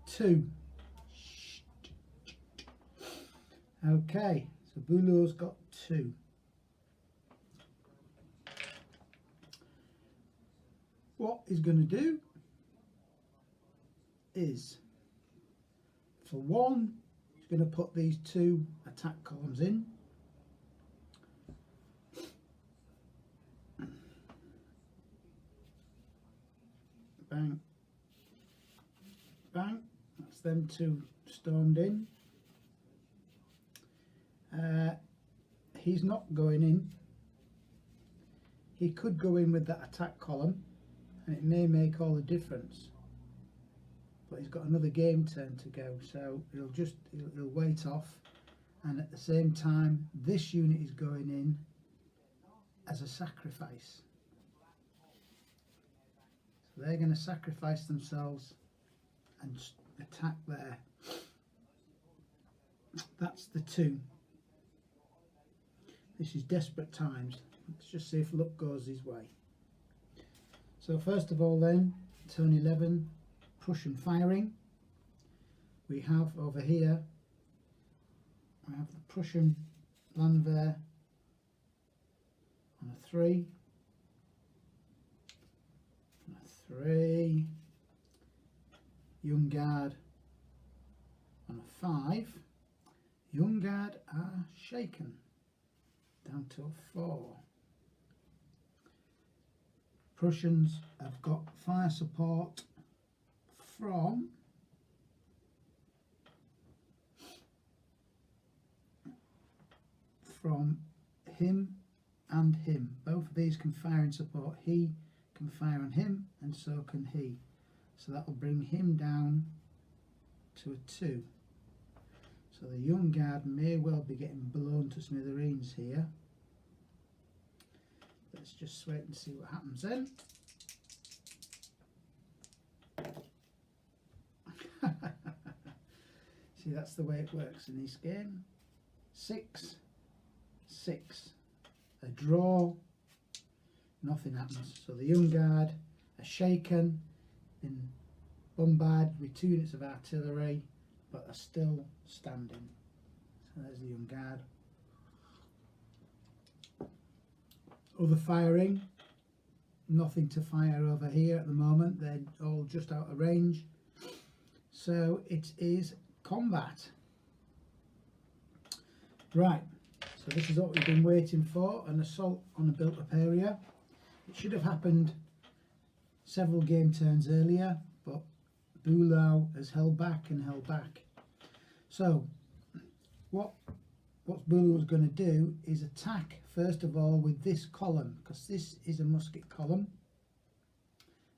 2. Okay, so Boulot's got 2. what he's going to do is, for one, he's going to put these two attack columns in. Bang, bang, that's them two stormed in. He's not going in. He could go in with that attack column and it may make all the difference, but he's got another game turn to go, so he'll wait off, and at the same time this unit is going in as a sacrifice. So they're going to sacrifice themselves and attack there. That's the two. This is desperate times. Let's just see if luck goes his way. So first of all then, turn 11, Prussian firing. We have over here, I have the Prussian Landwehr on a 3, on a 3, Young Guard on a 5. Young Guard are shaken down to a 4. Prussians have got fire support from him and him. Both of these can fire in support. He can fire on him and so can he. So that will bring him down to a 2. So the Young Guard may well be getting blown to smithereens here. Let's just wait and see what happens then. See, that's the way it works in this game. 6, 6. A draw, nothing happens. So the Young Guard are shaken, been bombarded with 2 units of artillery, but are still standing. So there's the Young Guard. Other firing, nothing to fire over here at the moment. They're all just out of range. So it is combat. Right, so this is what we've been waiting for, an assault on a built-up area. It should have happened several game turns earlier, but Bülow has held back and held back. So what Bülow's going to do is attack first of all with this column, because this is a musket column,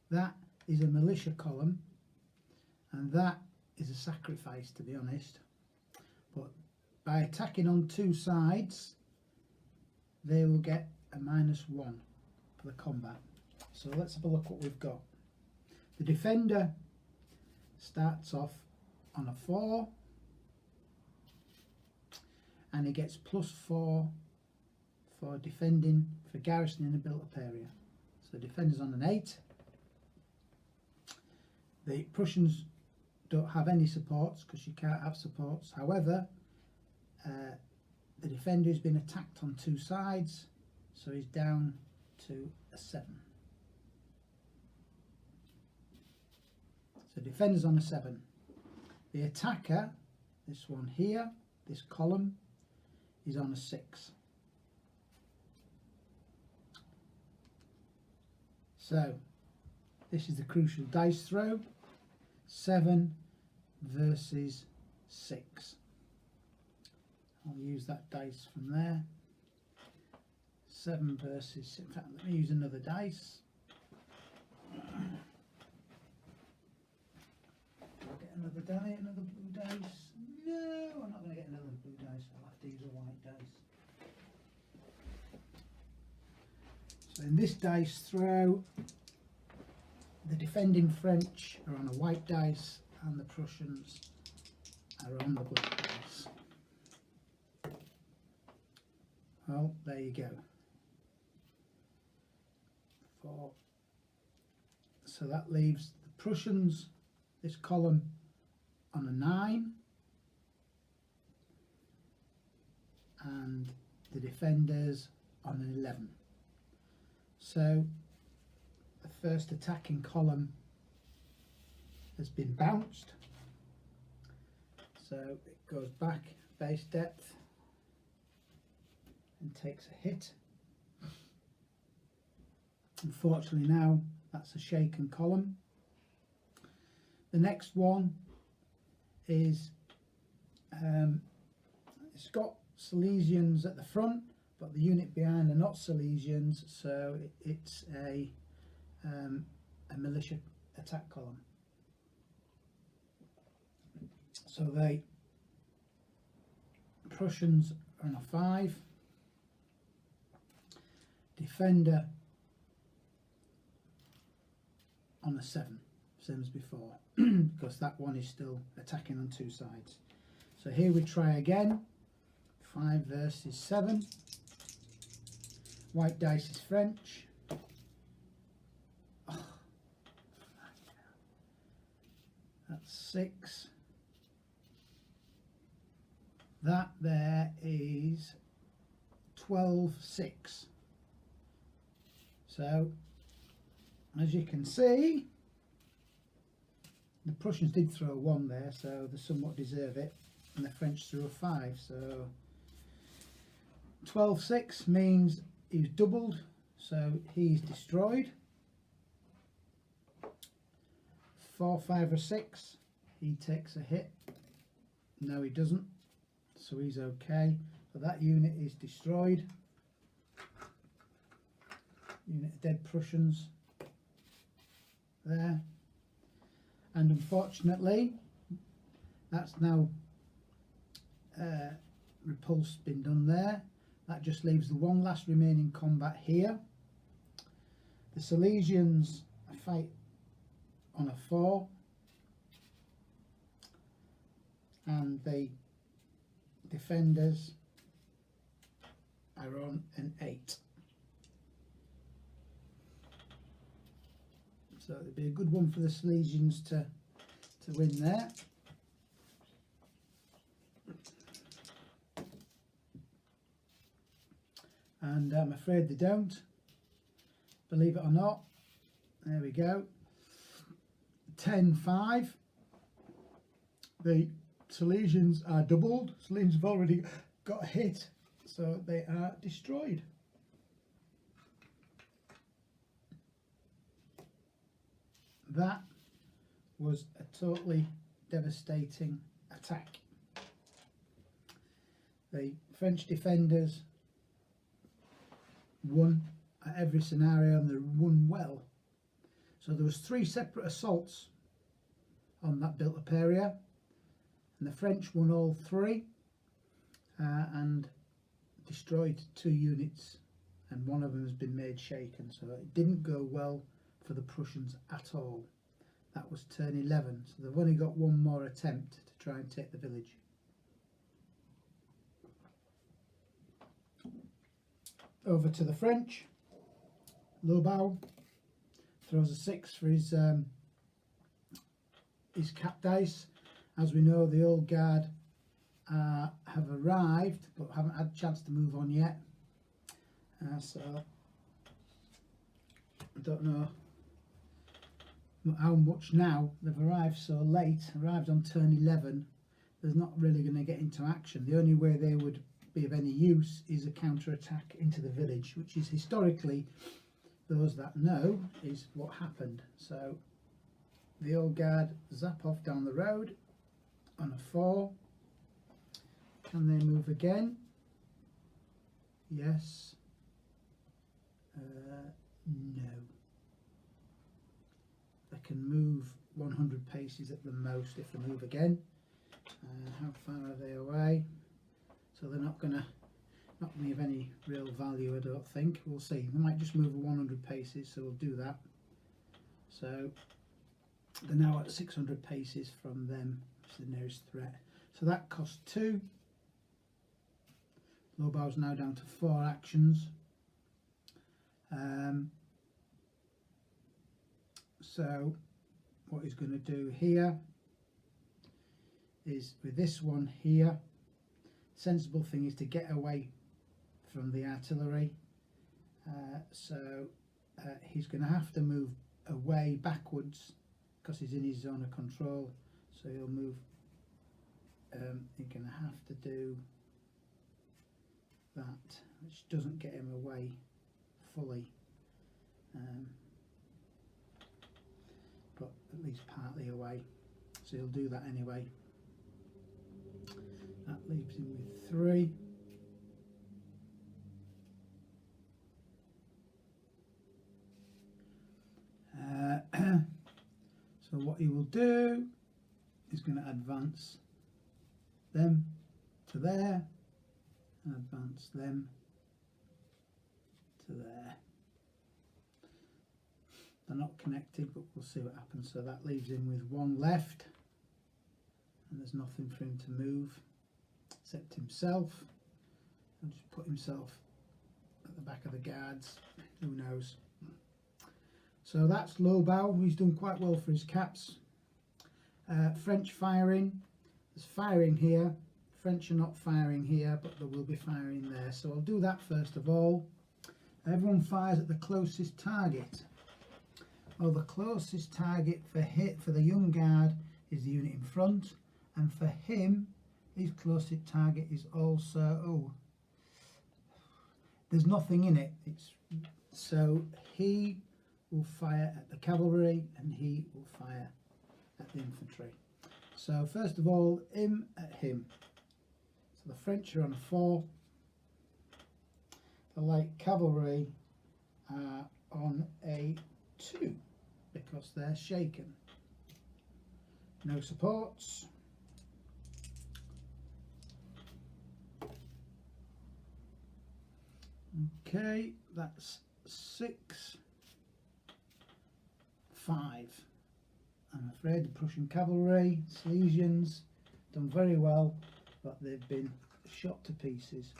that is a militia column, and that is a sacrifice, to be honest. But by attacking on 2 sides, they will get a -1 for the combat. So let's have a look what we've got. The defender starts off on a 4, and he gets +4 for defending, for garrisoning a built-up area. So the defender's on an 8. The Prussians don't have any supports, because you can't have supports. However, the defender's been attacked on 2 sides, so he's down to a 7. So defender's on a 7. The attacker, this one here, this column, is on a 6. So this is the crucial dice throw. 7 versus 6. I'll use that dice from there. 7 versus, in fact, let me use another dice. I'll get another die, another blue dice. No, I'm not going to get another blue dice. I'll have to use a white dice. So in this dice throw, the defending French are on a white dice and the Prussians are on the black dice. Well, there you go. 4. So that leaves the Prussians, this column, on a 9, and the defenders on an 11. So the first attacking column has been bounced, so it goes back base depth and takes a hit. Unfortunately now that's a shaken column. The next one is it's got Silesians at the front, but the unit behind are not Silesians, so it's a militia attack column. So the Prussians are on a 5, defender on a 7, same as before, because that one is still attacking on 2 sides. So here we try again, 5 versus 7. White dice is French. Oh, that's 6. That there is 12-6. So, as you can see, the Prussians did throw a 1 there, so they somewhat deserve it, and the French threw a 5. So 12-6 means he's doubled, so he's destroyed. 4, 5 or 6, he takes a hit. No, he doesn't, so he's okay. But that unit is destroyed. Unit of dead Prussians there. And unfortunately, that's now repulse been done there. That just leaves the one last remaining combat here. The Silesians fight on a 4, and the defenders are on an 8. So it'd be a good one for the Silesians to win there. And I'm afraid they don't, believe it or not. There we go, 10-5. The Silesians are doubled. Silesians have already got a hit, so they are destroyed. That was a totally devastating attack. The French defenders won at every scenario, and they won well. So there was 3 separate assaults on that built-up area, and the French won all 3 and destroyed 2 units, and one of them has been made shaken. So it didn't go well for the Prussians at all. That was turn 11, so they've only got one more attempt to try and take the village. Over to the French. Lobau throws a 6 for his cap dice. As we know, the Old Guard have arrived but haven't had a chance to move on yet. So I don't know how much now. They've arrived so late, arrived on turn 11. They're not really going to get into action. The only way they would be of any use is a counter-attack into the village, which is historically, those that know, is what happened. So the Old Guard zap off down the road on a 4. Can they move again? Yes. No. They can move 100 paces at the most if they move again. How far are they away? So they're not going to have any real value, I don't think. We'll see. They might just move 100 paces, so we'll do that. So they're now at 600 paces from them, which is the nearest threat. So that costs 2. Lobau's now down to 4 actions. So what he's going to do here is, with this one here, sensible thing is to get away from the artillery. So he's going to have to move away backwards because he's in his zone of control, so he'll move. You're going to have to do that, which doesn't get him away fully, but at least partly away, so he'll do that anyway. That leaves him with 3. So what he will do is going to advance them to there and advance them to there. They're not connected, but we'll see what happens. So that leaves him with 1 left, and there's nothing for him to move except himself. He'll just put himself at the back of the guards, who knows. So that's Lobau. He's done quite well for his caps. French firing. There's firing here. French are not firing here, but there will be firing there. So I'll do that first of all. Everyone fires at the closest target. Well, the closest target for the young guard is the unit in front, and for him, his closest target is also there's nothing in it. So he will fire at the cavalry and he will fire at the infantry. So first of all, him at him. So the French are on a 4. The light cavalry are on a 2 because they're shaken. No supports. Okay, that's 6, 5. I'm afraid the Prussian cavalry, Silesians, done very well, but they've been shot to pieces,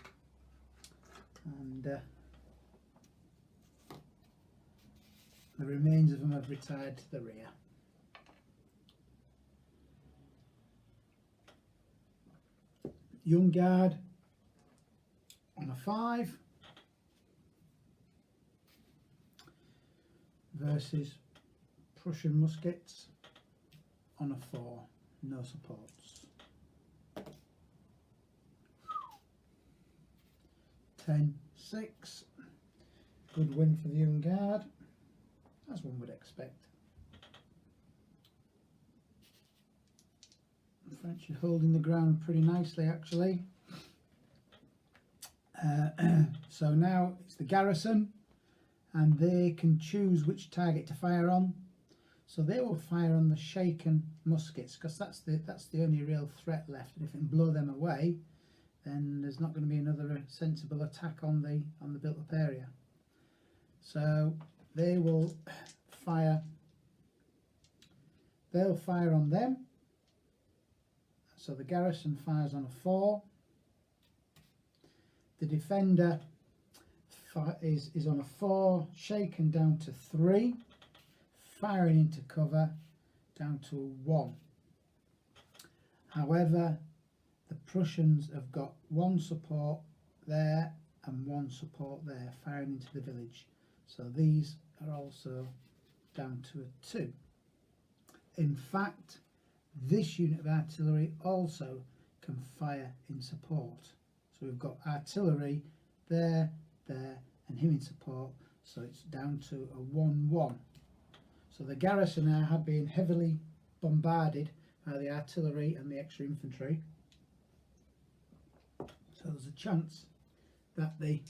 and the remains of them have retired to the rear. Young Guard on a 5 versus Prussian muskets on a 4, no supports. 10-6, good win for the Young Guard, as one would expect. The French are holding the ground pretty nicely, actually. So now it's the garrison, and they can choose which target to fire on. So they will fire on the shaken muskets because that's the only real threat left, and if it can blow them away, then there's not going to be another sensible attack on the built-up area. So they will fire. They'll fire on them. So the garrison fires on a 4. The defender is on a 4, shaken down to 3, firing into cover down to a 1. However, the Prussians have got 1 support there and 1 support there, firing into the village. So these are also down to a 2. In fact, this unit of artillery also can fire in support. So we've got artillery there, and him in support, so it's down to a 1-1. So the garrison now have been heavily bombarded by the artillery and the extra infantry. So there's a chance that the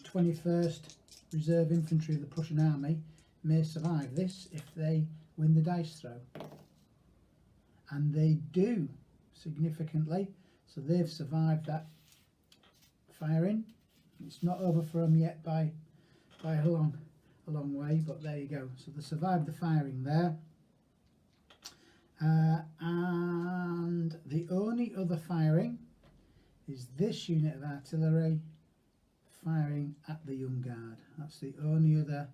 21st Reserve Infantry of the Prussian Army may survive this if they win the dice throw. And they do significantly, so they've survived that firing. It's not over for them yet by a long way, but there you go. So they survived the firing there. And the only other firing is this unit of artillery firing at the Young Guard. That's the only other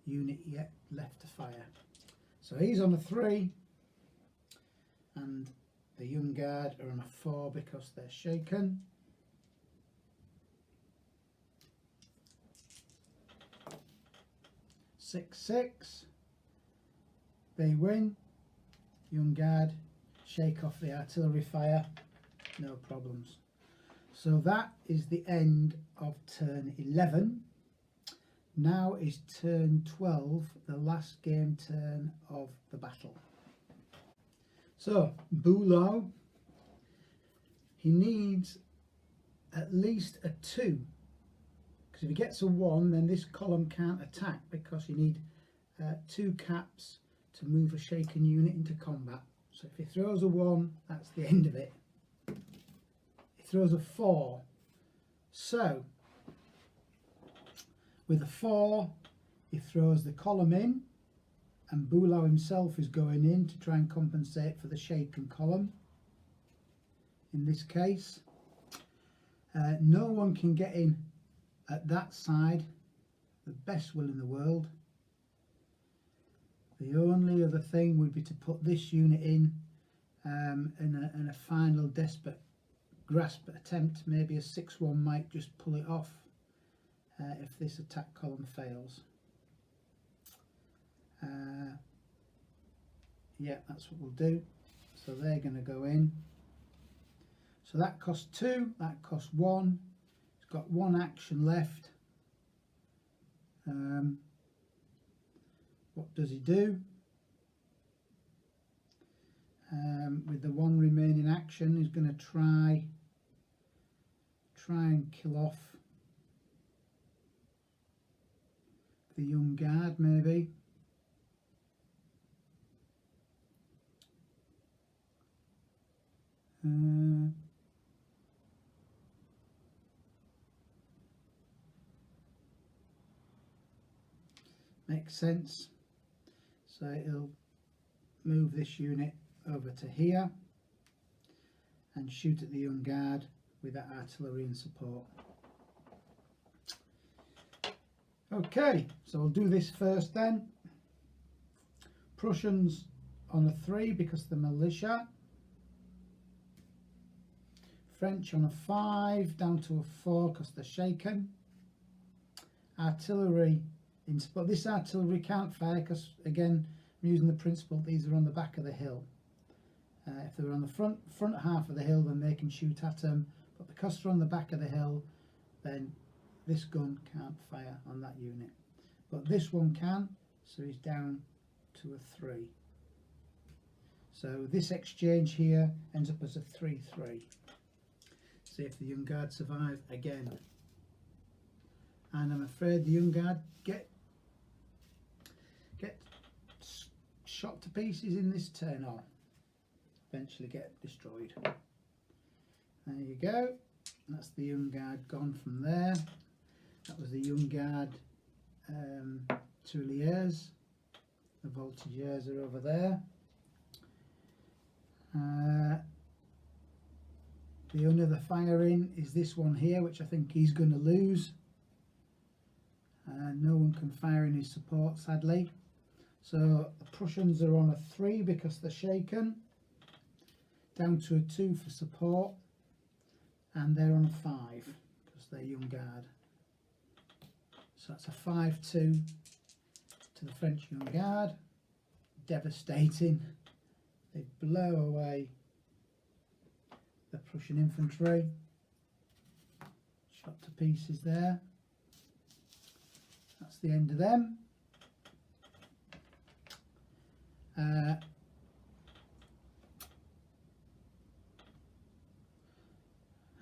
unit yet left to fire. So he's on a 3, and the Young Guard are on a 4 because they're shaken. 6-6. They win. Young Guard shake off the artillery fire, no problems. So that is the end of turn 11. Now is turn 12, the last game turn of the battle. So Bülow, he needs at least a 2, because if he gets a 1 then this column can't attack, because you need 2 caps to move a shaken unit into combat. So if he throws a 1, that's the end of it. He throws a 4. So with a 4 he throws the column in, and Bülow himself is going in to try and compensate for the shaken column. In this case, no one can get in at that side, the best will in the world. The only other thing would be to put this unit in a final desperate grasp attempt. Maybe a 6-1 might just pull it off if this attack column fails. Yeah, that's what we'll do. So they're going to go in. So that costs 2, that costs 1. It's got 1 action left. What does he do? With the 1 remaining action, he's going to try and kill off the Young Guard, maybe. Makes sense. So he'll move this unit over to here and shoot at the Young Guard with that artillery in support. Okay, so we'll do this first then. Prussians on a 3 because the militia. French on a 5 down to a 4 because they're shaken. Artillery in support. This artillery can't fire because, again, I'm using the principle these are on the back of the hill. If they were on the front half of the hill, then they can shoot at them, but because they're on the back of the hill, then this gun can't fire on that unit. But this one can, so he's down to a 3. So this exchange here ends up as a 3-3. See if the Young Guard survive again. And I'm afraid the Young Guard get shot to pieces in this turn, or eventually get destroyed. There you go. That's the Young Guard gone from there. That was the Young Guard Tirailleurs. The Voltigeurs are over there. The only other firing is this one here, which I think he's going to lose. No one can fire in his support, sadly. So the Prussians are on a 3 because they're shaken, down to a 2 for support, and they're on a 5 because they're Young Guard. So that's a 5-2 to the French Young Guard. Devastating. They blow away the Prussian infantry. Shot to pieces there. That's the end of them.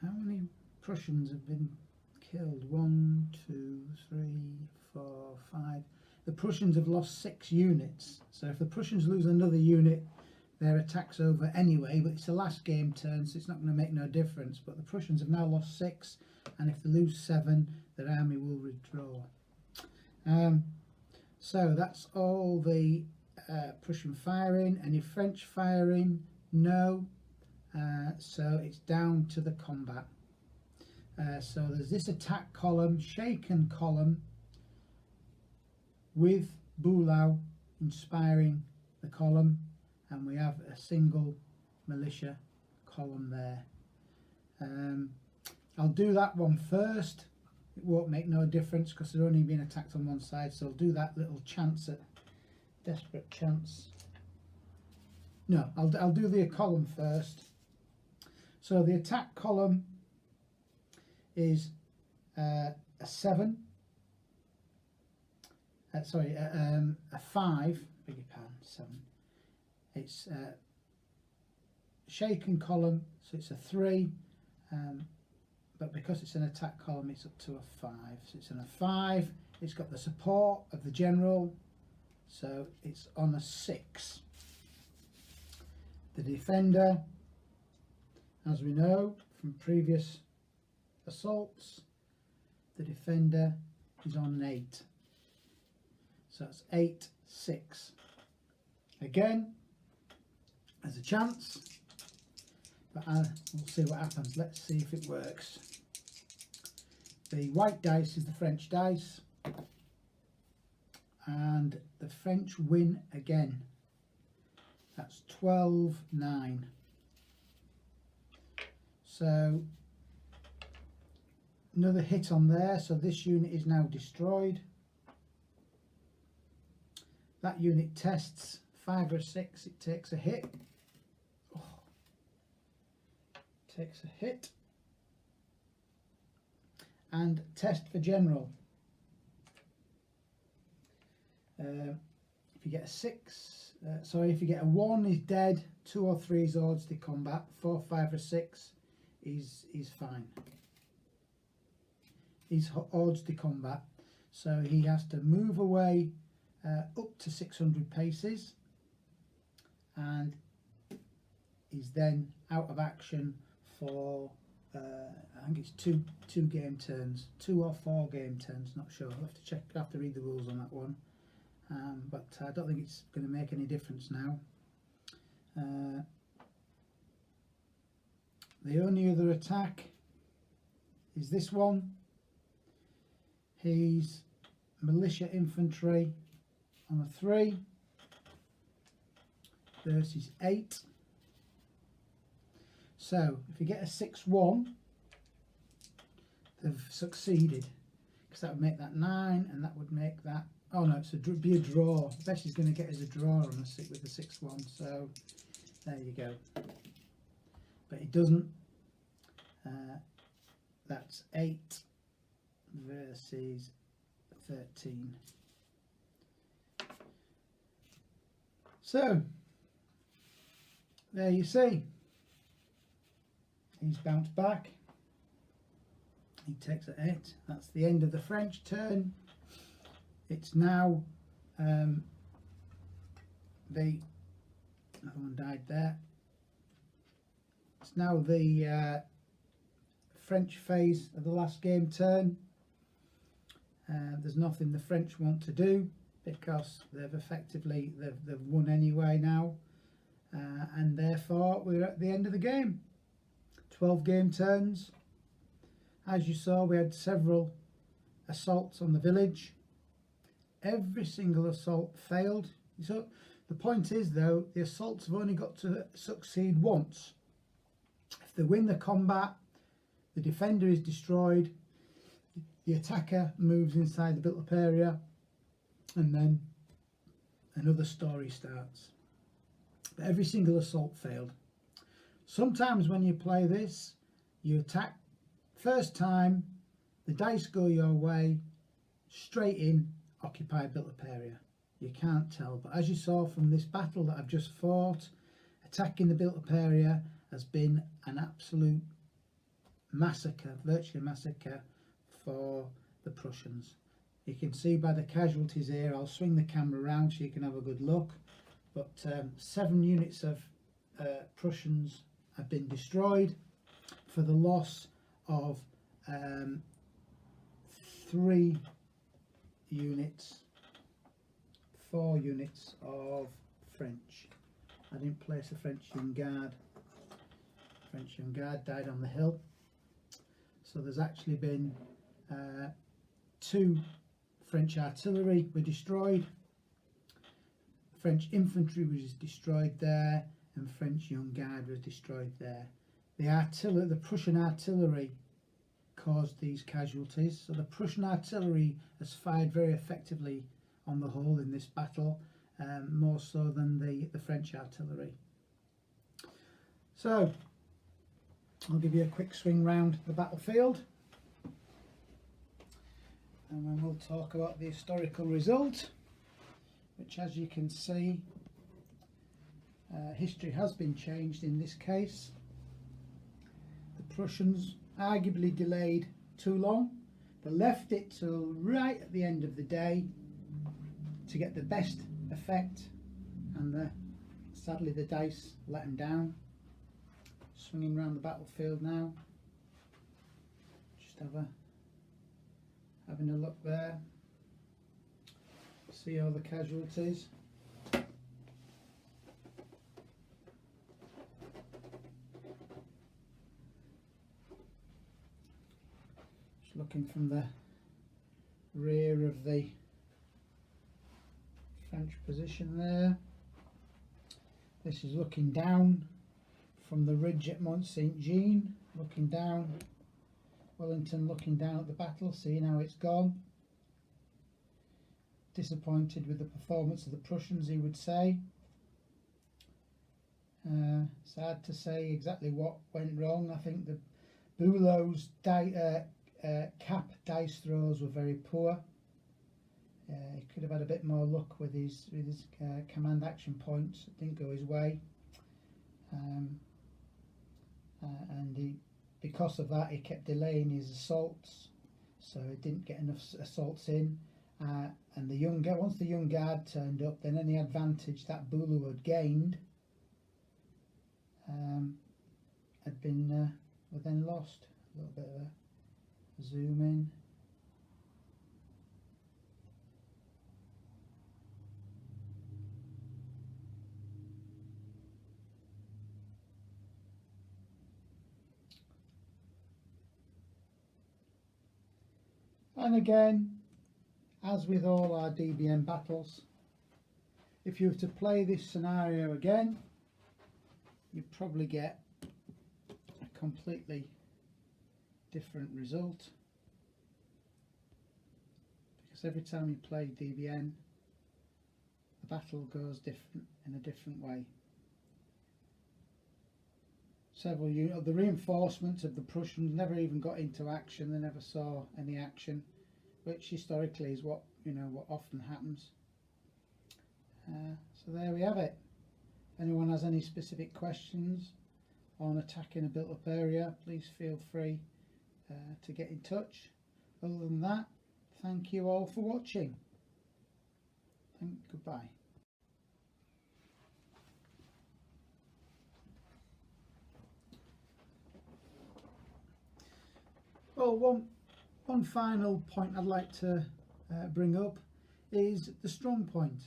How many Prussians have been killed? 1, 2, 3, 4, 5. The Prussians have lost 6 units. So if the Prussians lose another unit, their attack's over anyway, but it's the last game turn, so it's not going to make no difference. But the Prussians have now lost 6, and if they lose 7, their army will withdraw. So that's all the Prussian firing. Any French firing? No. So it's down to the combat. So there's this attack column, shaken column, with Bülow inspiring the column, and we have a single militia column there. I'll do that one first. it won't make no difference because they're only being attacked on one side. So I'll do that little chance at desperate chance. No, I'll do the column first. So the attack column is a 7. Sorry, a 5. Beg your pardon, 7. It's a shaken column, so it's a 3. But because it's an attack column, it's up to a 5. So it's on a 5. It's got the support of the general, so it's on a 6. The defender, as we know from previous assaults, the defender is on an 8. So that's 8, 6. Again, there's a chance, but we'll see what happens. Let's see if it works. The white dice is the French dice, and the French win again. That's 12, 9. So another hit on there, so this unit is now destroyed. That unit tests 5 or 6, it takes a hit. Oh. Takes a hit. And test for general. If you get a 6, sorry, if you get a 1 is dead, 2 or 3 is odds to combat, 4, 5 or 6 is fine. He's odds to combat, so he has to move away up to 600 paces, and he's then out of action for I think it's two game turns, 2 or 4 game turns, not sure. I'll have to check, I'll have to read the rules on that one, but I don't think it's going to make any difference now. The only other attack is this one. He's militia infantry on a 3 versus 8. So if you get a 6-1, they've succeeded, because that would make that 9, and that would make that, oh no, it's be a draw. The best he's going to get is a draw on a 6 with the 6-1. So there you go. But it doesn't. That's 8 versus 13. So there you see, he's bounced back. He takes a hit. That's the end of the French turn. It's now the another one died there. It's now the French phase of the last game turn. There's nothing the French want to do, because they've effectively they've won anyway now, and therefore we're at the end of the game. 12 game turns. As you saw, we had several assaults on the village. Every single assault failed. So the point is, though, the assaults have only got to succeed once. If they win the combat, the defender is destroyed, the attacker moves inside the built-up area, and then another story starts. But every single assault failed. Sometimes when you play this, you attack first time, the dice go your way, straight in, occupy built-up area. You can't tell, but as you saw from this battle that I've just fought, attacking the built-up area has been an absolute massacre, virtually a massacre for the Prussians. You can see by the casualties here, I'll swing the camera around so you can have a good look, but 7 units of Prussians have been destroyed for the loss of 3 units, 4 units of French. I didn't place the French Young Guard. French Young Guard died on the hill. So there's actually been 2 French artillery were destroyed, French infantry was destroyed there, and French Young Guard was destroyed there. The Prussian artillery caused these casualties. So the Prussian artillery has fired very effectively on the whole in this battle, more so than the French artillery. So I'll give you a quick swing round the battlefield, and then we'll talk about the historical result, which, as you can see, history has been changed in this case. The Prussians arguably delayed too long. They left it till right at the end of the day to get the best effect, and sadly the dice let them down. Swinging around the battlefield now, just having a look there, see all the casualties. Just looking from the rear of the French position there. This is looking down from the ridge at Mont Saint-Jean, looking down, Wellington looking down at the battle, seeing how it's gone. Disappointed with the performance of the Prussians, he would say. Sad to say exactly what went wrong. I think the Bülow's cap dice throws were very poor. He could have had a bit more luck with his command action points. It didn't go his way. And because of that, he kept delaying his assaults, so he didn't get enough assaults in. And once the young guard turned up, then any advantage that Bülow had gained had been were then lost. A little bit of a zoom in. And again, as with all our DBN battles, if you were to play this scenario again, you'd probably get a completely different result, because every time you play DBN, the battle goes different in a different way. Several units, the reinforcements of the Prussians never even got into action. They never saw any action, which historically is what often happens. So there we have it. If anyone has any specific questions on attacking a built-up area, please feel free to get in touch. Other than that, thank you all for watching. Goodbye. Well, one final point I'd like to bring up is the strong point.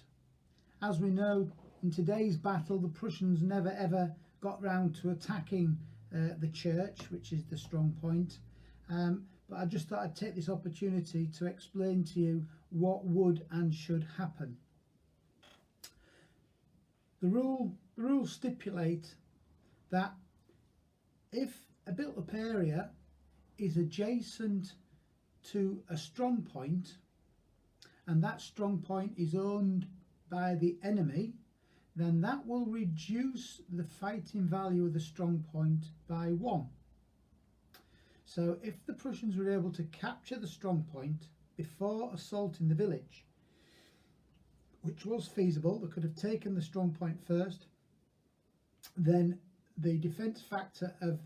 As we know, in today's battle, the Prussians never ever got round to attacking the church, which is the strong point. But I just thought I'd take this opportunity to explain to you what would and should happen. The rules stipulate that if a built-up area is adjacent to a strong point, and that strong point is owned by the enemy, then that will reduce the fighting value of the strong point by 1. So if the Prussians were able to capture the strong point before assaulting the village, which was feasible, they could have taken the strong point first, then the defence factor of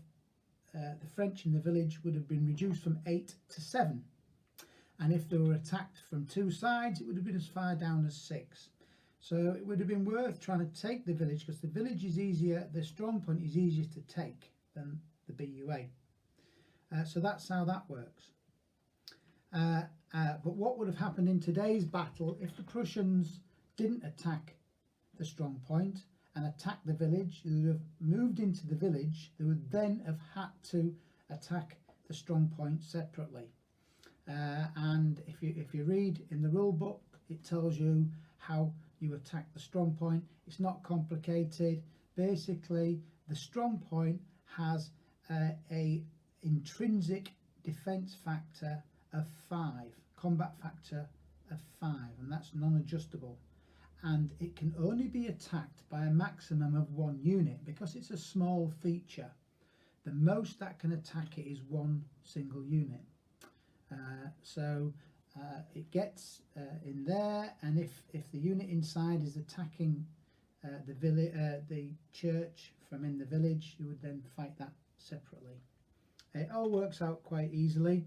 the French in the village would have been reduced from 8 to 7, and if they were attacked from 2 sides, it would have been as far down as 6. So it would have been worth trying to take the village, because the village is easier, the strong point is easier to take than the BUA. So that's how that works. But what would have happened in today's battle if the Prussians didn't attack the strong point and attack the village? They would have moved into the village. They would then have had to attack the strong point separately. And if you read in the rule book, it tells you how you attack the strong point. It's not complicated. Basically, the strong point has a intrinsic defense factor of 5, combat factor of 5, and that's non-adjustable, and it can only be attacked by a maximum of 1 unit because it's a small feature. The most that can attack it is 1 single unit. So it gets in there, and if the unit inside is attacking the church from in the village, you would then fight that separately. It all works out quite easily,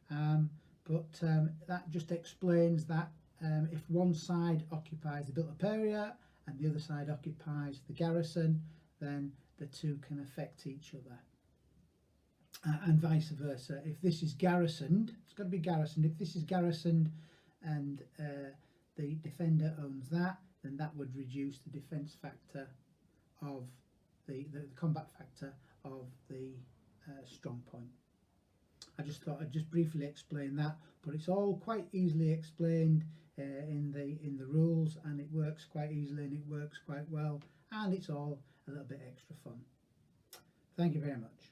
but that just explains that if one side occupies the built-up area and the other side occupies the garrison, then the two can affect each other. And vice versa. If this is garrisoned, it's got to be garrisoned. If this is garrisoned and the defender owns that, then that would reduce the defense factor of the combat factor of the strong point. I just thought I'd just briefly explain that, but it's all quite easily explained in the rules, and it works quite easily and it works quite well, and it's all a little bit extra fun. Thank you very much.